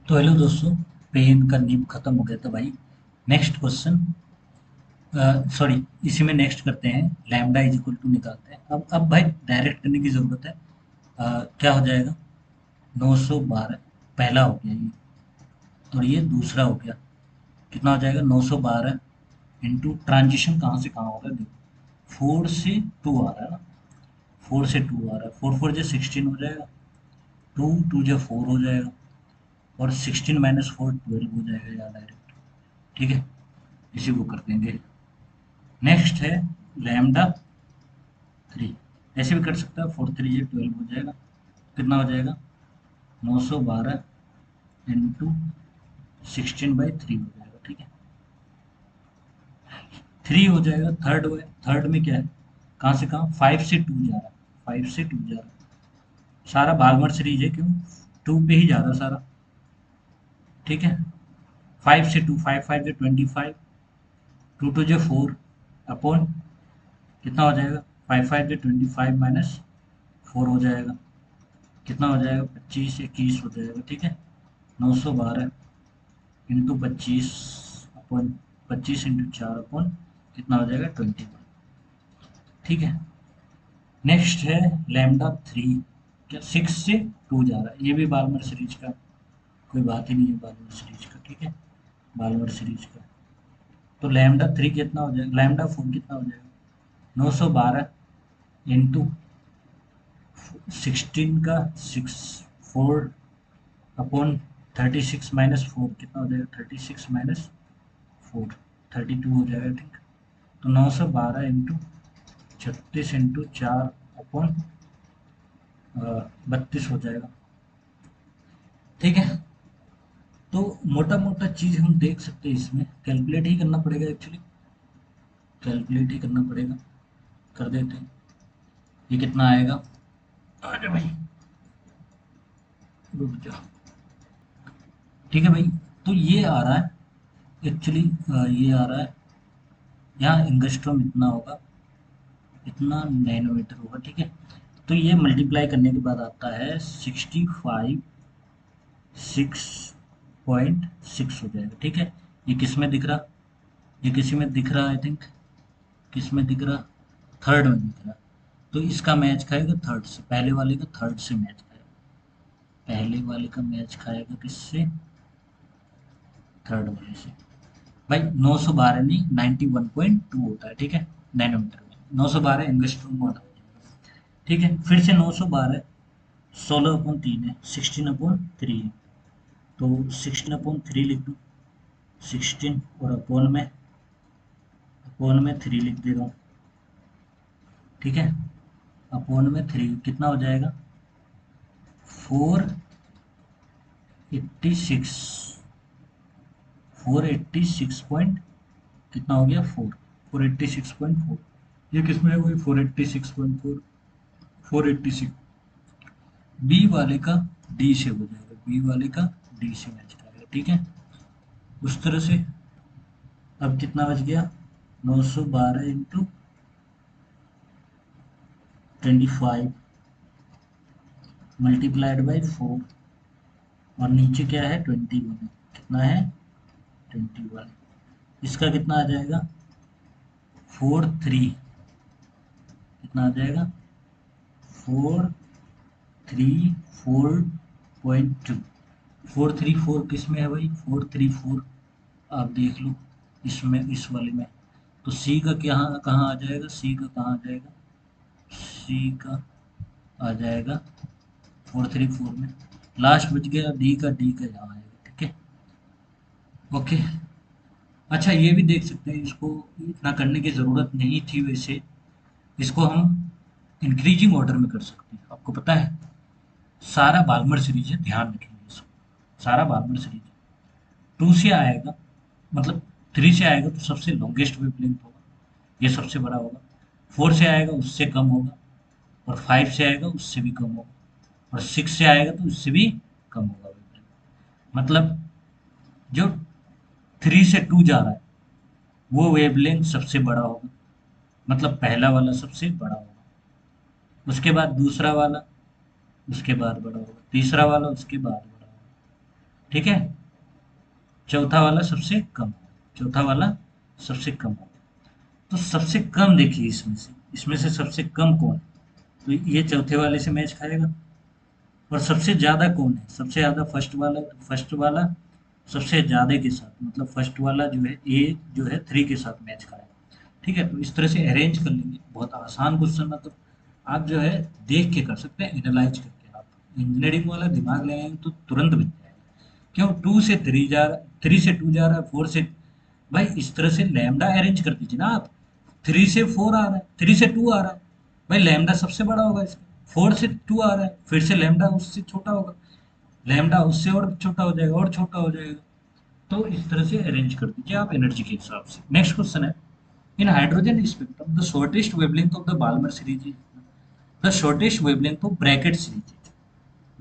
तो हेलो दोस्तों, पेन का नियम खत्म हो गया था भाई। नेक्स्ट क्वेश्चन, सॉरी, इसी में नेक्स्ट करते हैं, लैम्डा इज इक्वल टू निकालते हैं। अब भाई डायरेक्ट करने की जरूरत है। क्या हो जाएगा? 912 पहला हो गया ये, और ये दूसरा हो गया। कितना हो जाएगा? 912 इंटू, ट्रांजिशन कहाँ से कहाँ हो रहा है देखो, फोर से टू आ रहा है ना, फोर से टू आ रहा है, फोर फोर जो 16 हो जाएगा, टू टू जो फोर हो जाएगा, और 16 माइनस फोर 12 हो जाएगा या डायरेक्ट। ठीक है, इसी को कर देंगे। नेक्स्ट है लैम्डा थ्री, ऐसे भी कर सकता है, फोर थ्री ये 12 हो जाएगा। कितना हो जाएगा? 912 इंटू 16/3 हो जाएगा। ठीक है, थ्री हो जाएगा, थर्ड में क्या है? कहाँ से कहाँ? फाइव से टू जा रहा है, फाइव से टू जा रहा है, सारा बालमर सीरीज है, क्यों? 2 पे ही जा रहा सारा, ठीक है। 5 से 2, 5 5 जो 25, 2 2 जो 4 अपॉन कितना हो जाएगा, 5 5 जो 25 माइनस 4 हो जाएगा, कितना हो जाएगा, 25 21 हो जाएगा, ठीक है। 912 इंटू 25 अपॉन 25 इंटू 4 अपॉन कितना हो जाएगा, 21, ठीक है। नेक्स्ट है लैम्डा 3, क्या 6 से 2 जा रहा है, ये भी बालमर सीरीज का कोई बात ही नहीं है, बालमर सीरीज का, ठीक है, बालमर सीरीज का। तो लैम्डा 3 कितना हो जाएगा, लैम्डा 4 कितना हो जाएगा, 912 इंटू 16 का 6 4 अपॉन 36 माइनस 4 कितना हो जाएगा, 36 माइनस 4 32 हो जाएगा, ठीक। तो 912 इंटू 36 इंटू 4 अपॉन 32 हो जाएगा, ठीक है। तो मोटा मोटा चीज हम देख सकते हैं, इसमें कैलकुलेट ही करना पड़ेगा, एक्चुअली कैलकुलेट ही करना पड़ेगा, कर देते हैं। ये कितना आएगा, अरे भाई रुक जा, ठीक है भाई। तो ये आ रहा है एक्चुअली, ये आ रहा है यहाँ एंगस्ट्रॉम इतना होगा, इतना नैनोमीटर होगा, ठीक है। तो ये मल्टीप्लाई करने के बाद आता है 65 6.6 हो जाएगा, ठीक है। ये किस में दिख रहा, ये किसी में दिख रहा, आई थिंक किस में दिख रहा, थर्ड में दिख रहा। तो इसका मैच खाएगा थर्ड से, पहले वाले का थर्ड से मैच खाएगा, पहले वाले का मैच खाएगा किससे, थर्ड वाले से। भाई 912 नहीं 91.2 होता है, ठीक है, नैनोमीटर में 912 एंगस्ट्रॉम वाला हो जाएगा, ठीक है। फिर से 912 16/3 है, 16/3 है, तो 16/3 लिख दूँ, 16 और अपोन में 3 लिख दे रहा हूँ, ठीक है। अपोन में 3 कितना हो जाएगा, 486, 486 पॉइंट कितना हो गया, 4 486.4। ये किस में है, वही 486.4, 486 बी वाले का डी से हो जाएगा, बी वाले का डी से मैच करेगा, ठीक है। उस तरह से अब कितना बच गया, 912 इंटू 25 मल्टीप्लाइड बाई 4, और नीचे क्या है 21 है, कितना है 21, इसका कितना आ जाएगा 43, कितना आ जाएगा 434.2, 434 किस में है भाई, 434 आप देख लो इसमें, इस वाले में। तो सी का क्या कहाँ आ जाएगा, सी का कहाँ आ जाएगा, सी का आ जाएगा 434 में, लास्ट बच गया डी का, डी का यहाँ आएगा, ठीक है, ओके। अच्छा ये भी देख सकते हैं, इसको इतना करने की ज़रूरत नहीं थी वैसे, इसको हम इंक्रीजिंग ऑर्डर में कर सकते हैं, आपको पता है सारा बाल्मर सीरीज है, ध्यान रखेंगे इसको, सारा बाल्मर सीरीज है, 2 से आएगा मतलब 3 से आएगा तो सबसे लॉन्गेस्ट वेवलेंथ होगा, ये सबसे बड़ा होगा। 4 से आएगा उससे कम होगा, और 5 से आएगा उससे भी कम होगा, और 6 से आएगा तो उससे भी कम होगा वेवलेंथ। मतलब जो 3 से 2 जा रहा है वो वेवलेंथ सबसे बड़ा होगा, मतलब पहला वाला सबसे बड़ा होगा, उसके बाद दूसरा वाला, उसके बाद बड़ा होगा, तीसरा वाला उसके बाद बड़ा होगा, ठीक है। चौथा वाला सबसे कम, चौथा वाला सबसे कम होगा। तो सबसे कम देखिए इसमें से सबसे कम कौन है, तो ये चौथे वाले से मैच खाएगा। और सबसे ज़्यादा कौन है, सबसे ज़्यादा फर्स्ट वाला, फर्स्ट वाला सबसे ज़्यादा के साथ, मतलब फर्स्ट वाला जो है ए जो है 3 के साथ मैच खाएगा, ठीक है। तो इस तरह से अरेंज कर लेंगे, बहुत आसान क्वेश्चन, मतलब आप जो है देख के कर सकते हैं, एनालाइज करके, आप इंजीनियरिंग वाला दिमाग लगाएंगे तो तुरंत बन जाएगा। क्यों 2 से 3 जा रहा, 3 से 2 जा रहा है, 4 से, भाई इस तरह से लैम्डा अरेंज कर दीजिए ना आप, 3 से 4 आ रहा है, 3 से 2 आ रहा है, भाई लैम्डा सबसे बड़ा होगा इसका, 4 से 2 आ रहा है, फिर से लैम्डा उससे छोटा होगा, लैम्डा उससे और छोटा हो जाएगा, और छोटा हो जाएगा। तो इस तरह से अरेंज कर दीजिए आप एनर्जी के हिसाब से। नेक्स्ट क्वेश्चन है, in hydrogen spectrum the shortest wavelength of the Balmer series is the shortest wavelength of Brackett series,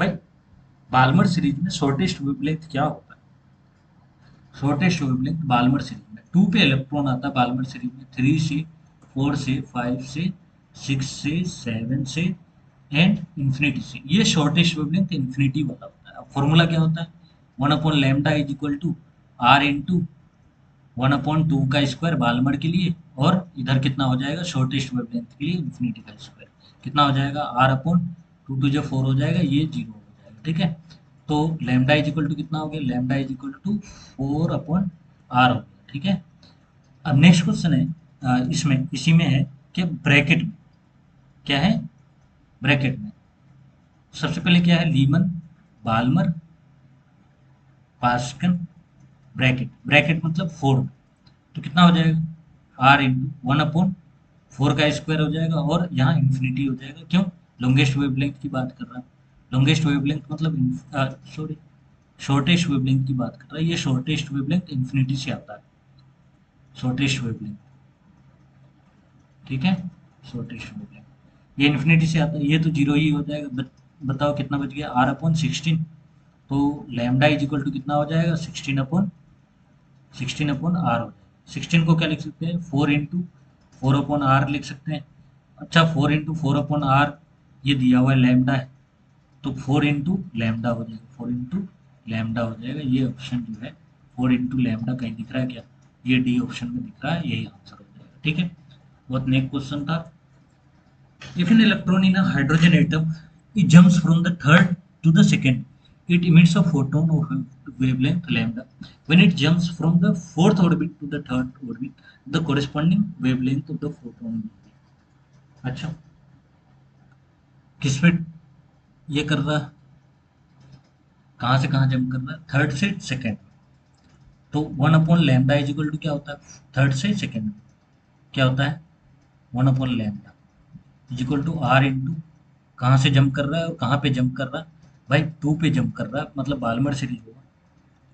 भाई बाल्मर सीरीज में शॉर्टेस्ट वेवलेंथ क्या होता है? शॉर्टेस्ट वेवलेंथ बाल्मर सीरीज में 2 पे इलेक्ट्रॉन आता है, बाल्मर सीरीज में 3 से 4 से 5 से 6 से 7 से एंड इंफिनिटी से। ये शॉर्टेस्ट वेवलेंथ इंफिनिटी वाला होता है। अब फॉर्मूला क्या होता है? 1/λ is equal to R into 1/2 का स्क्वायर बाल्मर के लिए, और इधर कितना हो जाएगा शॉर्टेस्ट वेवलेंथ के लिए इंफिनिटी का स्क्वायर, कितना हो जाएगा आर अपॉन 2 टू जो 4 हो जाएगा, ये 0 हो जाएगा। ठीक है, तो लैम्डा इज इक्वल टू कितना हो गया? Lambda is equal to 4/r हो गया। ठीक है, अब नेक्स्ट क्वेश्चन है इसमें इसी में है कि ब्रैकेट में क्या है? ब्रैकेट में सबसे पहले क्या है? Lyman, Balmer, Paschen, Brackett. Brackett मतलब 4, तो कितना हो जाएगा आर इंटू 1/4 का स्क्वायर हो जाएगा, और यहाँ इन्फिनिटी हो जाएगा। क्यों? लॉन्गेस्ट वेवलेंथ की बात कर रहा है। लॉन्गेस्ट वेवलेंथ मतलब सॉरी, शॉर्टेस्ट वेवलेंथ की बात कर रहा है। ये शॉर्टेस्ट वेवलेंथ इन्फिनिटी से आता है, शॉर्टेस्ट वेवलेंथ। ठीक है, शॉर्टेस्ट वेवलेंथ ये इन्फिनिटी से आता है, ये तो जीरो ही हो जाएगा। बताओ कितना बच गया? r/16। तो लैम्डा इज इक्वल टू कितना हो जाएगा? 16/r हो जाएगा। 16 को क्या लिख सकते हैं? 4/4/r लिख सकते हैं। अच्छा, 4/4/r ये दिया हुआ है लैम्डा है, तो 4 इंटू लैम्डा हो जाएगा, 4 इंटू लैम्डा हो जाएगा। ये ऑप्शन जो है 4 इंटू लैम्डा कहीं दिख रहा है क्या? ये डी ऑप्शन में दिख रहा है, यही आंसर हो जाएगा। ठीक है, बहुत नेक्स्ट क्वेश्चन था। If an electron in a hydrogen atom it jumps from the third to the second, it emits a photon of wavelength lambda. When it jumps from the fourth orbit to the third orbit, the corresponding wavelength of the photon will be. अच्छा, किस पे ये कर रहा है? कहाँ से कहाँ जंप कर रहा है? थर्ड से सेकेंड। तो 1/λ इज इक्वल टू क्या होता है? थर्ड से सेकेंड में क्या होता है? 1/λ is equal to R into कहाँ से जंप कर रहा है और कहाँ पे जंप कर रहा है? भाई 2 पे जंप कर रहा है, मतलब बाल्मर सीरीज होगा।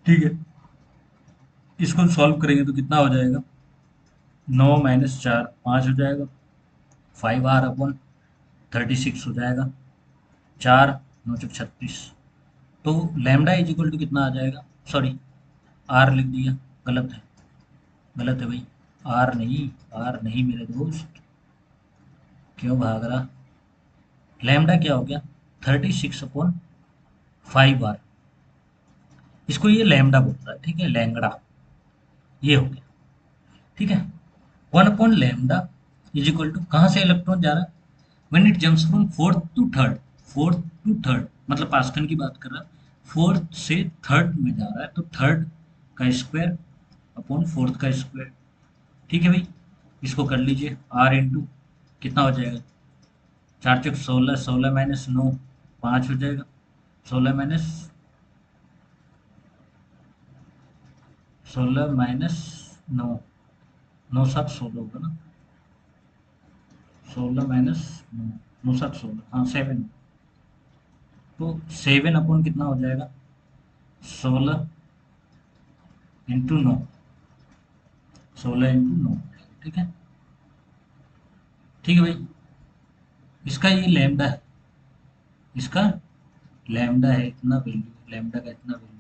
ठीक है, इसको सॉल्व करेंगे तो कितना हो जाएगा? 9 - 4 5 हो जाएगा, 5r/36 हो जाएगा, 4 9 36। तो लैम्डा इज इक्वल टू कितना आ जाएगा? सॉरी, आर लिख दिया, गलत है, गलत है भाई। आर नहीं, आर नहीं मेरे दोस्त, क्यों भाग रहा? लैम्डा क्या हो गया? 36/5r। इसको ये लैम्डा बोलता है। ठीक है, लैंगड़ा ये हो गया। ठीक है, 1/λ इज इक्वल टू कहाँ से इलेक्ट्रॉन जा रहा है? When it jumps from fourth to third, fourth to third मतलब पास्कन की बात कर रहा है। फोर्थ से थर्ड में जा रहा है, तो थर्ड का स्क्वायर अपॉन फोर्थ का स्क्वायर। ठीक है भाई, इसको कर लीजिए आर इंटू कितना हो जाएगा? 4 × 16, 16 - 9 5 हो जाएगा, 16 - 9 9 7 16 होगा ना? 16 - 9 9 7 16, हाँ 7। तो 7 अपॉन कितना हो जाएगा? 16 × 9, 16 × 9। ठीक है, ठीक है भाई, इसका ये लैम्डा है, इसका लैम्डा है, इतना वैल्यू लैम्डा का, इतना वैल्यू।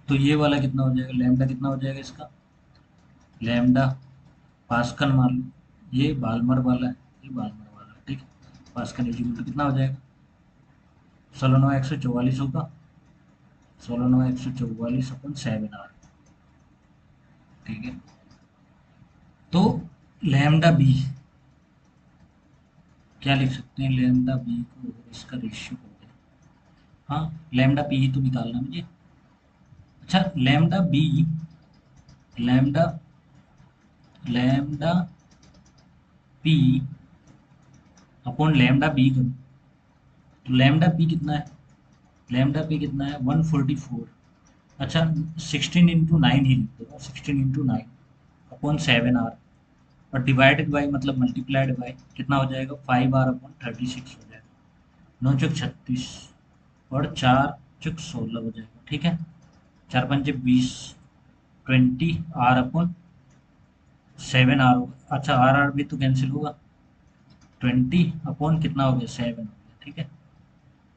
तो ये वाला कितना हो जाएगा? लैम्डा कितना हो जाएगा इसका? लैम्डा पास्कल मान लो, ये बाल्मर वाला है, ये बाल्मर वाला है। ठीक है, पास्कल इक्वल टू कितना हो जाएगा? 16 × 9 = 144 होगा, 16 × 9 = 144/7r। ठीक है, तो लैम्डा बी क्या लिख सकते हैं? लैम्डा बी को इसका रेशियो हो गया, हाँ लैम्डा पी ही तो निकालना मुझे। अच्छा, lambda B, lambda lambda P upon lambda b करो, तो लैम्डा पी कितना है? लैम्डा पी कितना है? 144। अच्छा, 16 × 9 ही लिख दो, 16 × 9 अपॉन 7r, और डिवाइडेड बाई मतलब मल्टीप्लाइड बाई कितना हो जाएगा? 5r/36 हो जाएगा। 9 × 36 और 4 × 16 हो जाएगा। ठीक है, 4 × 5 = 20, 20r/7r होगा। अच्छा, आर भी तो कैंसिल होगा, 20 अपॉन कितना हो गया? 7 हो गया। ठीक है,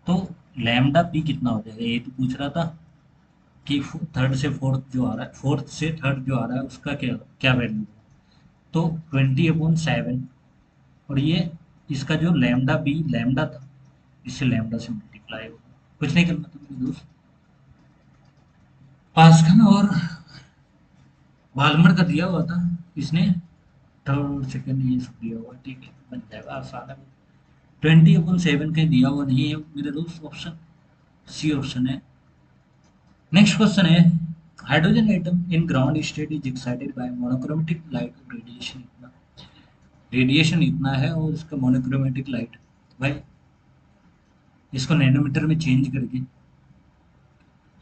तो लैम्डा पी कितना हो जाएगा, ये तो पूछ रहा था कि थर्ड से फोर्थ जो आ रहा है, फोर्थ से थर्ड जो आ रहा है उसका क्या क्या वैल्यू है। तो 20/7, और ये इसका जो लैम्डा बी लैम्डा था, इससे लैम्डा से मल्टीप्लाई होगा। कुछ नहीं करना था मेरे दोस्त, पास का ना। और बालमर का दिया हुआ था इसने, थर्ड सेकंड ये सब दिया हुआ, ठीक है बन जाएगा आसान है। 20/7 कहीं दिया हुआ नहीं है मेरे दोस्त, ऑप्शन सी ऑप्शन है। नेक्स्ट क्वेश्चन है, hydrogen atom in ground state is excited by monochromatic light radiation इतना, रेडिएशन इतना है और इसका मोनोक्रोमेटिक लाइट, भाई इसको नैनोमीटर में चेंज करके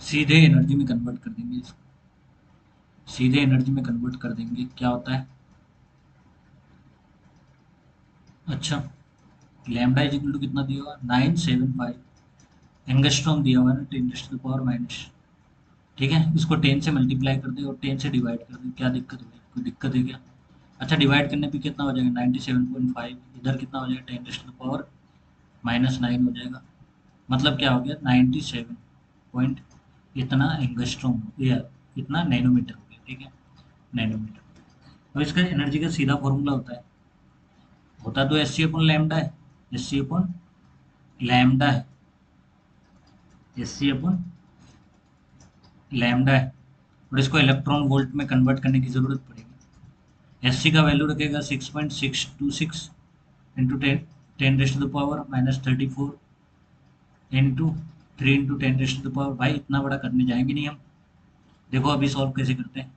सीधे एनर्जी में कन्वर्ट कर देंगे इसको, सीधे एनर्जी में कन्वर्ट कर देंगे, क्या होता है। अच्छा, लैम्डा इज इक्वल टू कितना दिया हुआ, 975 एंगस्ट्रॉम दिया हुआ है ना, 10⁻⁻। ठीक है, इसको 10 से मल्टीप्लाई कर दे और 10 से डिवाइड कर दे, क्या दिक्कत होगी, कोई दिक्कत है क्या। अच्छा, डिवाइड करने पे कितना हो जाएगा, 97.5, इधर कितना हो जाएगा, 10⁻⁻9 हो जाएगा। मतलब क्या हो गया, 97 पॉइंट इतना एंगस्ट्रॉम या इतना नैनोमीटर हो गया, ठीक है, नैनोमीटर। अब इसका एनर्जी का सीधा फॉर्मूला होता तो एस सी अपॉन लैम्डा है, एस सी अपॉन लैम्डा है, एस सी अपॉन लैम्डा है, और इसको इलेक्ट्रॉन वोल्ट में कन्वर्ट करने की जरूरत पड़ेगी। एस सी का वैल्यू रखेगा 6.626 इंटू 10⁻⁻34 इंटू 3 × 10⁻, भाई इतना बड़ा करने जाएंगे नहीं हम। देखो अभी सॉल्व कैसे करते हैं,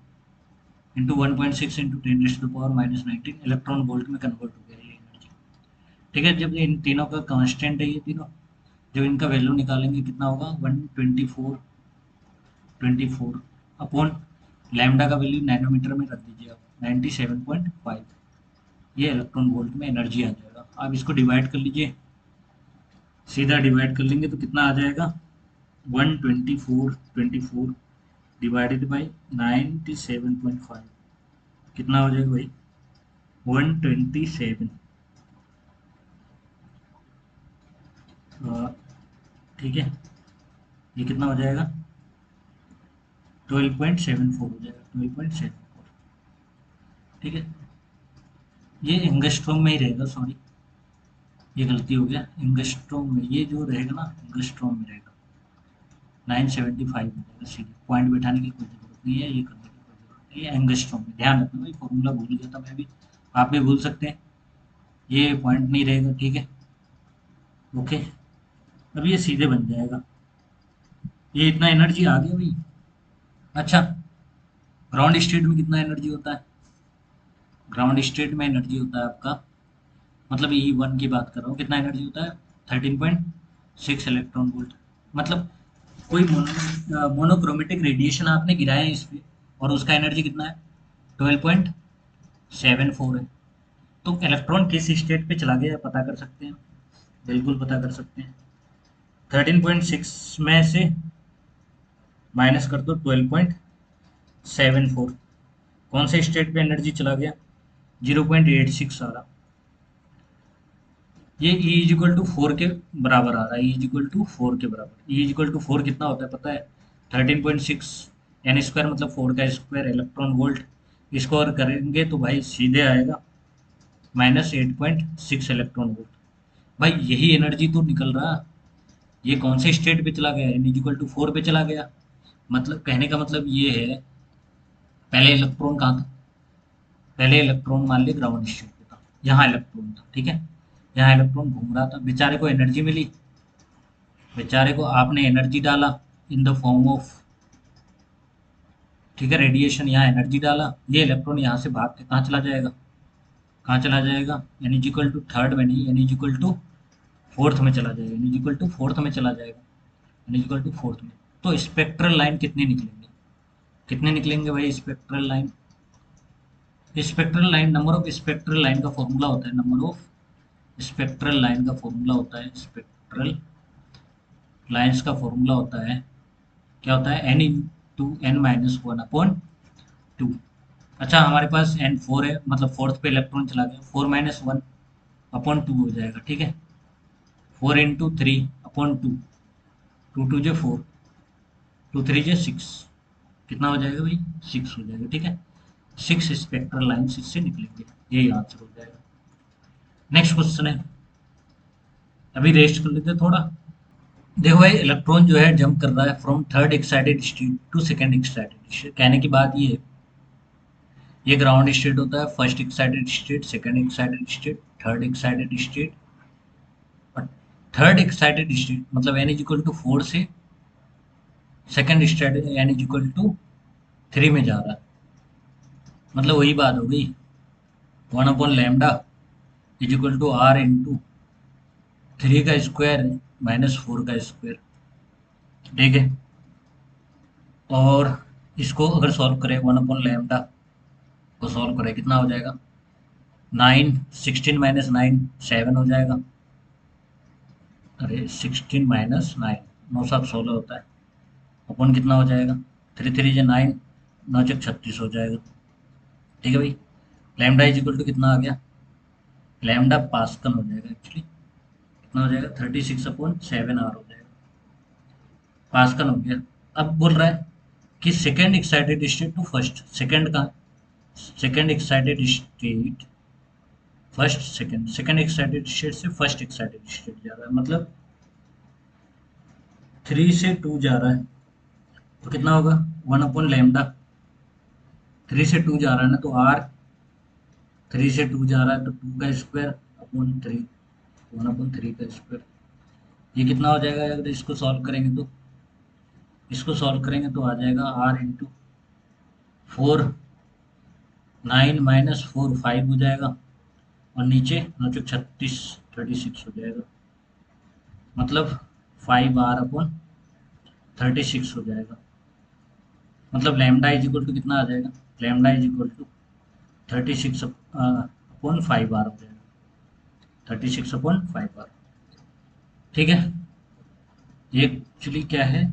इंटू 1.6 इंटू 10⁻⁻19 इलेक्ट्रॉन वोल्ट में कन्वर्ट हो गया ये एनर्जी। ठीक है, जब इन तीनों का कांस्टेंट है ये तीनों, जब इनका वैल्यू निकालेंगे कितना होगा, 124 अपॉन लैम्डा का वैल्यू नैनोमीटर में रख दीजिए आप, 97.5, ये इलेक्ट्रॉन वोल्ट में एनर्जी आ जाएगा। आप इसको डिवाइड कर लीजिए, सीधा डिवाइड कर लेंगे तो कितना आ जाएगा, 124 डिवाइडेड बाई 97.5, कितना हो जाएगा भाई, 127। ठीक है, ये कितना हो जाएगा, 12.74 हो जाएगा, 12.74। ठीक है, ये एंगस्ट्रॉम में ही रहेगा, सॉरी ये गलती हो गया, एंगस्ट्रॉम में ये जो रहेगा ना, एंगस्ट्रॉम में रहेगा, 975 हो जाएगा, सीधे पॉइंट बैठाने की कोई जरूरत नहीं है, ये करने की कोई जरूरत नहीं है, एंगस्ट्रॉम में ध्यान रखना भाई, फॉर्मूला भूल गया था मैं भी, आप भी भूल सकते हैं, ये पॉइंट नहीं रहेगा, ठीक है। ओके, अब ये सीधे बन जाएगा, ये इतना एनर्जी आ गया भाई। अच्छा, ग्राउंड स्टेट में कितना एनर्जी होता है, ग्राउंड स्टेट में एनर्जी होता है आपका, मतलब ई वन की बात कर रहा हूँ, कितना एनर्जी होता है, 13.6 इलेक्ट्रॉन वोल्ट। मतलब कोई मोनोक्रोमेटिक रेडिएशन आपने गिराया है इस पे, और उसका एनर्जी कितना है, 12.74 है। तो इलेक्ट्रॉन किस स्टेट पे चला गया है पता कर सकते हैं, बिल्कुल पता कर सकते हैं। 13.6 में से माइनस कर दो 12.74, कौन से स्टेट पे एनर्जी चला गया, 0.86 आ रहा, ये E इज इक्वल टू 4 के बराबर आ रहा है, E इज इक्वल टू 4 के बराबर, E इज इक्वल टू 4 कितना होता है पता है, 13.6 एन स्क्वायर मतलब 4 का स्क्वायर इलेक्ट्रॉन वोल्ट, इसको और करेंगे तो भाई सीधे आएगा -8.6 इलेक्ट्रॉन वोल्ट। भाई यही एनर्जी तो निकल रहा, ये कौन से स्टेट पे चला गया, N इज इक्वल टू 4 पे चला गया। मतलब कहने का मतलब ये है, पहले इलेक्ट्रॉन कहाँ था, पहले इलेक्ट्रॉन मान ली ग्राउंड स्टेट पे था, यहाँ इलेक्ट्रॉन था, ठीक है, यहाँ इलेक्ट्रॉन घूम रहा था, बेचारे को एनर्जी मिली, बेचारे को आपने एनर्जी डाला इन द फॉर्म ऑफ, ठीक है, रेडिएशन, यहाँ एनर्जी डाला, ये इलेक्ट्रॉन यहाँ से भाग के कहाँ चला जाएगा, कहाँ चला जाएगा, n is equal to third में नहीं, n is equal to fourth में चला जाएगा, n is equal to fourth में चला जाएगा, n is equal to fourth में। तो स्पेक्ट्रल लाइन कितने निकलेंगे, कितने निकलेंगे भाई spectral line, spectral line, number of spectral line का फॉर्मूला होता है, नंबर ऑफ स्पेक्ट्रल लाइन का फॉर्मूला होता है, स्पेक्ट्रल लाइंस का फॉर्मूला होता है, क्या होता है, n into n minus one upon two. अच्छा, हमारे पास एन फोर है, मतलब फोर्थ पे इलेक्ट्रॉन चला गया, 4 - 1 अपॉन टू हो जाएगा, ठीक है, 4 × 3 upon two, two two J 4, two three J 6, कितना हो जाएगा भाई? 6 हो जाएगा, ठीक है। 6 स्पेक्ट्रल लाइन्स इससे निकलेंगे, यही आंसर हो जाएगा। नेक्स्ट क्वेश्चन है, अभी रेस्ट कर लेते हैं थोड़ा। देखो भाई, इलेक्ट्रॉन जो है जंप कर रहा है from third excited state to second excited state. कहने की बात ये है, ये ग्राउंड स्टेट होता है, first excited state, second excited state, third excited state. और थर्ड एक्साइटेड स्टेट मतलब एन इज इक्वल टू 4 से second state n is equal to 3 में जा रहा है। मतलब वही बात हो गई, 1/लैम्डा is equal to R into 3 का स्क्वायर माइनस 4 का स्क्वायर, ठीक है। और इसको अगर सॉल्व करें, 1/लैम्डा को सॉल्व करें, कितना हो जाएगा? 9, 16 माइनस 9 7 हो जाएगा। अरे 16 माइनस 9, 9 7 16 होता है, अपन कितना हो जाएगा? 3 3 जे 9, 9 6 36 हो जाएगा, ठीक है भाई। लैम्डा इज इक्वल टू कितना आ गया? लैम्डा पास्कल हो जाएगा एक्चुअली, कितना हो जाएगा? 36/7 आर हो जाएगा, पास्कल हो गया। अब बोल रहा है कि second excited state to first, second का second excited state, first second, second excited state से फर्स्ट एक्साइटेड स्टेट जा रहा है, मतलब 3 से 2 जा रहा है, तो कितना होगा? 1/लैम्डा, 3 से 2 जा रहा है ना, तो आर 3 से 2 जा रहा है तो 2 का स्क्वायर अपॉन 3, 1/3 का स्क्वायर। ये कितना हो जाएगा अगर इसको सॉल्व करेंगे तो? इसको सॉल्व करेंगे तो आ जाएगा आर इंटू 4, 9 माइनस 4 5 हो जाएगा, और नीचे 9 चौक 36 36 हो जाएगा, मतलब 5r/36 हो जाएगा। मतलब लैम्डा इज इक्वल टू कितना आ जाएगा? Lambda is equal to 36/5r हो जाएगा, 36/5r, ठीक है। ये एक्चुअली क्या है?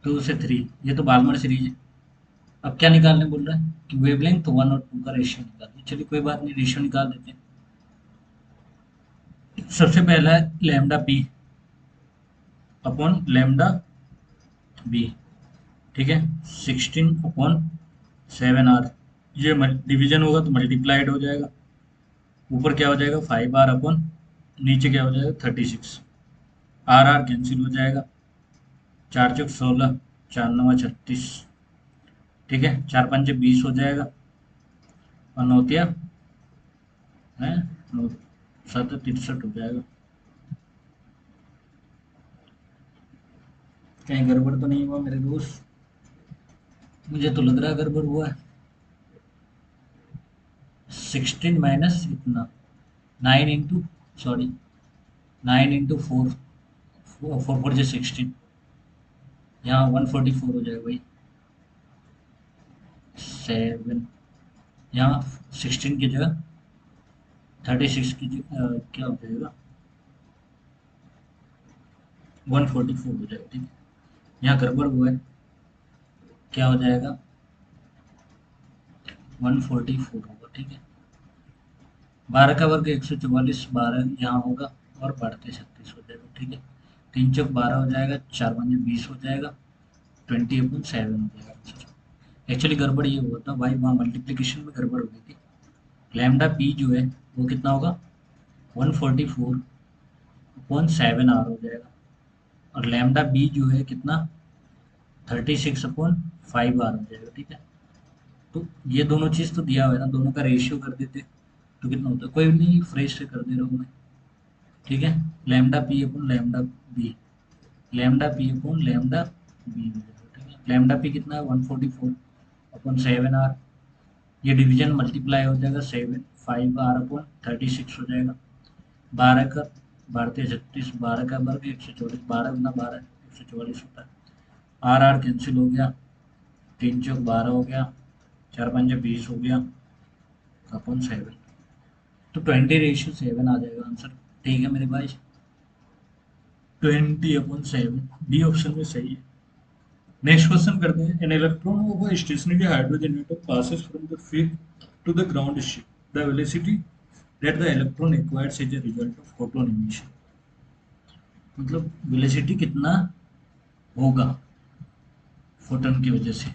2 से 3, ये तो बाल्मर सीरीज है। अब क्या निकालने बोल रहा है कि वेवलेंथ 1 और 2 का रेशियो निकालना। चलिए कोई बात नहीं, रेशियो निकाल देते हैं। सबसे पहला है lambda P upon lambda B, ठीक है। 16/7 आर, ये डिवीजन होगा तो मल्टीप्लाइड हो जाएगा, ऊपर क्या हो जाएगा? 5r अपॉन नीचे क्या हो जाएगा? 36, आर आर कैंसिल हो जाएगा, 4 चौक 16, 4 9 36, ठीक है। 4 5 20 हो जाएगा, और नौतिया है 9 7 63 हो जाएगा। कहीं गड़बड़ तो नहीं हुआ मेरे दोस्त? मुझे तो लग रहा है गड़बड़ हुआ है। 16 माइनस इतना 9 इंटू, सॉरी 9 इंटू 4, 4 4 जो 16, यहाँ 144 हो जाएगा भाई। 7, यहाँ 16 की जगह 36 की जगह क्या हो जाएगा? 144 हो जाएगा, ठीक है। यहाँ गड़बड़ हुआ है, क्या हो जाएगा? 144 होगा, ठीक है। 12 का वर्ग 144, 12 यहाँ होगा, और बढ़ते 36 हो जाएगा, ठीक है। 3 चौक 12 हो जाएगा, 4 5 20 हो जाएगा, 20/7 हो जाएगा। एक्चुअली गड़बड़ ये हुआ था भाई, वहाँ मल्टीप्लिकेशन में गड़बड़ हो गई थी। लैम्डा पी जो है वो कितना होगा? 144/7 आर हो जाएगा, और लैम्डा बी जो है कितना? 36/5 आर हो जाएगा, ठीक है। तो ये दोनों चीज़ तो दिया हुआ है ना, दोनों का रेशियो कर देते तो कितना होता है? कोई नहीं, फ्रेश से कर दे रहा हूँ मैं, ठीक है। Lambda P upon lambda B, lambda P upon lambda B हो जाएगा, ठीक है। लैम्डा पी कितना है? 144/7 आर, ये डिवीजन मल्टीप्लाई हो जाएगा, 7 5r अपॉन 36 हो जाएगा। 12 का बढ़ते 36, 12 का वर्ग 144, 12 गुना 12 144 होता है। आर आर कैंसिल हो गया, 3 चौक 12 हो गया, 4 5 20 हो गया, अपॉन 7, तो 20/7 आ जाएगा आंसर, ठीक है मेरे भाई। 20/7 बी ऑप्शन में सही है। नेक्स्ट क्वेश्चन करते हैं। An electron of a stationary hydrogen atom passes from the field to the ground state. The velocity that the electron acquires as a result of photon emission. मतलब velocity कितना होगा photon की वजह से।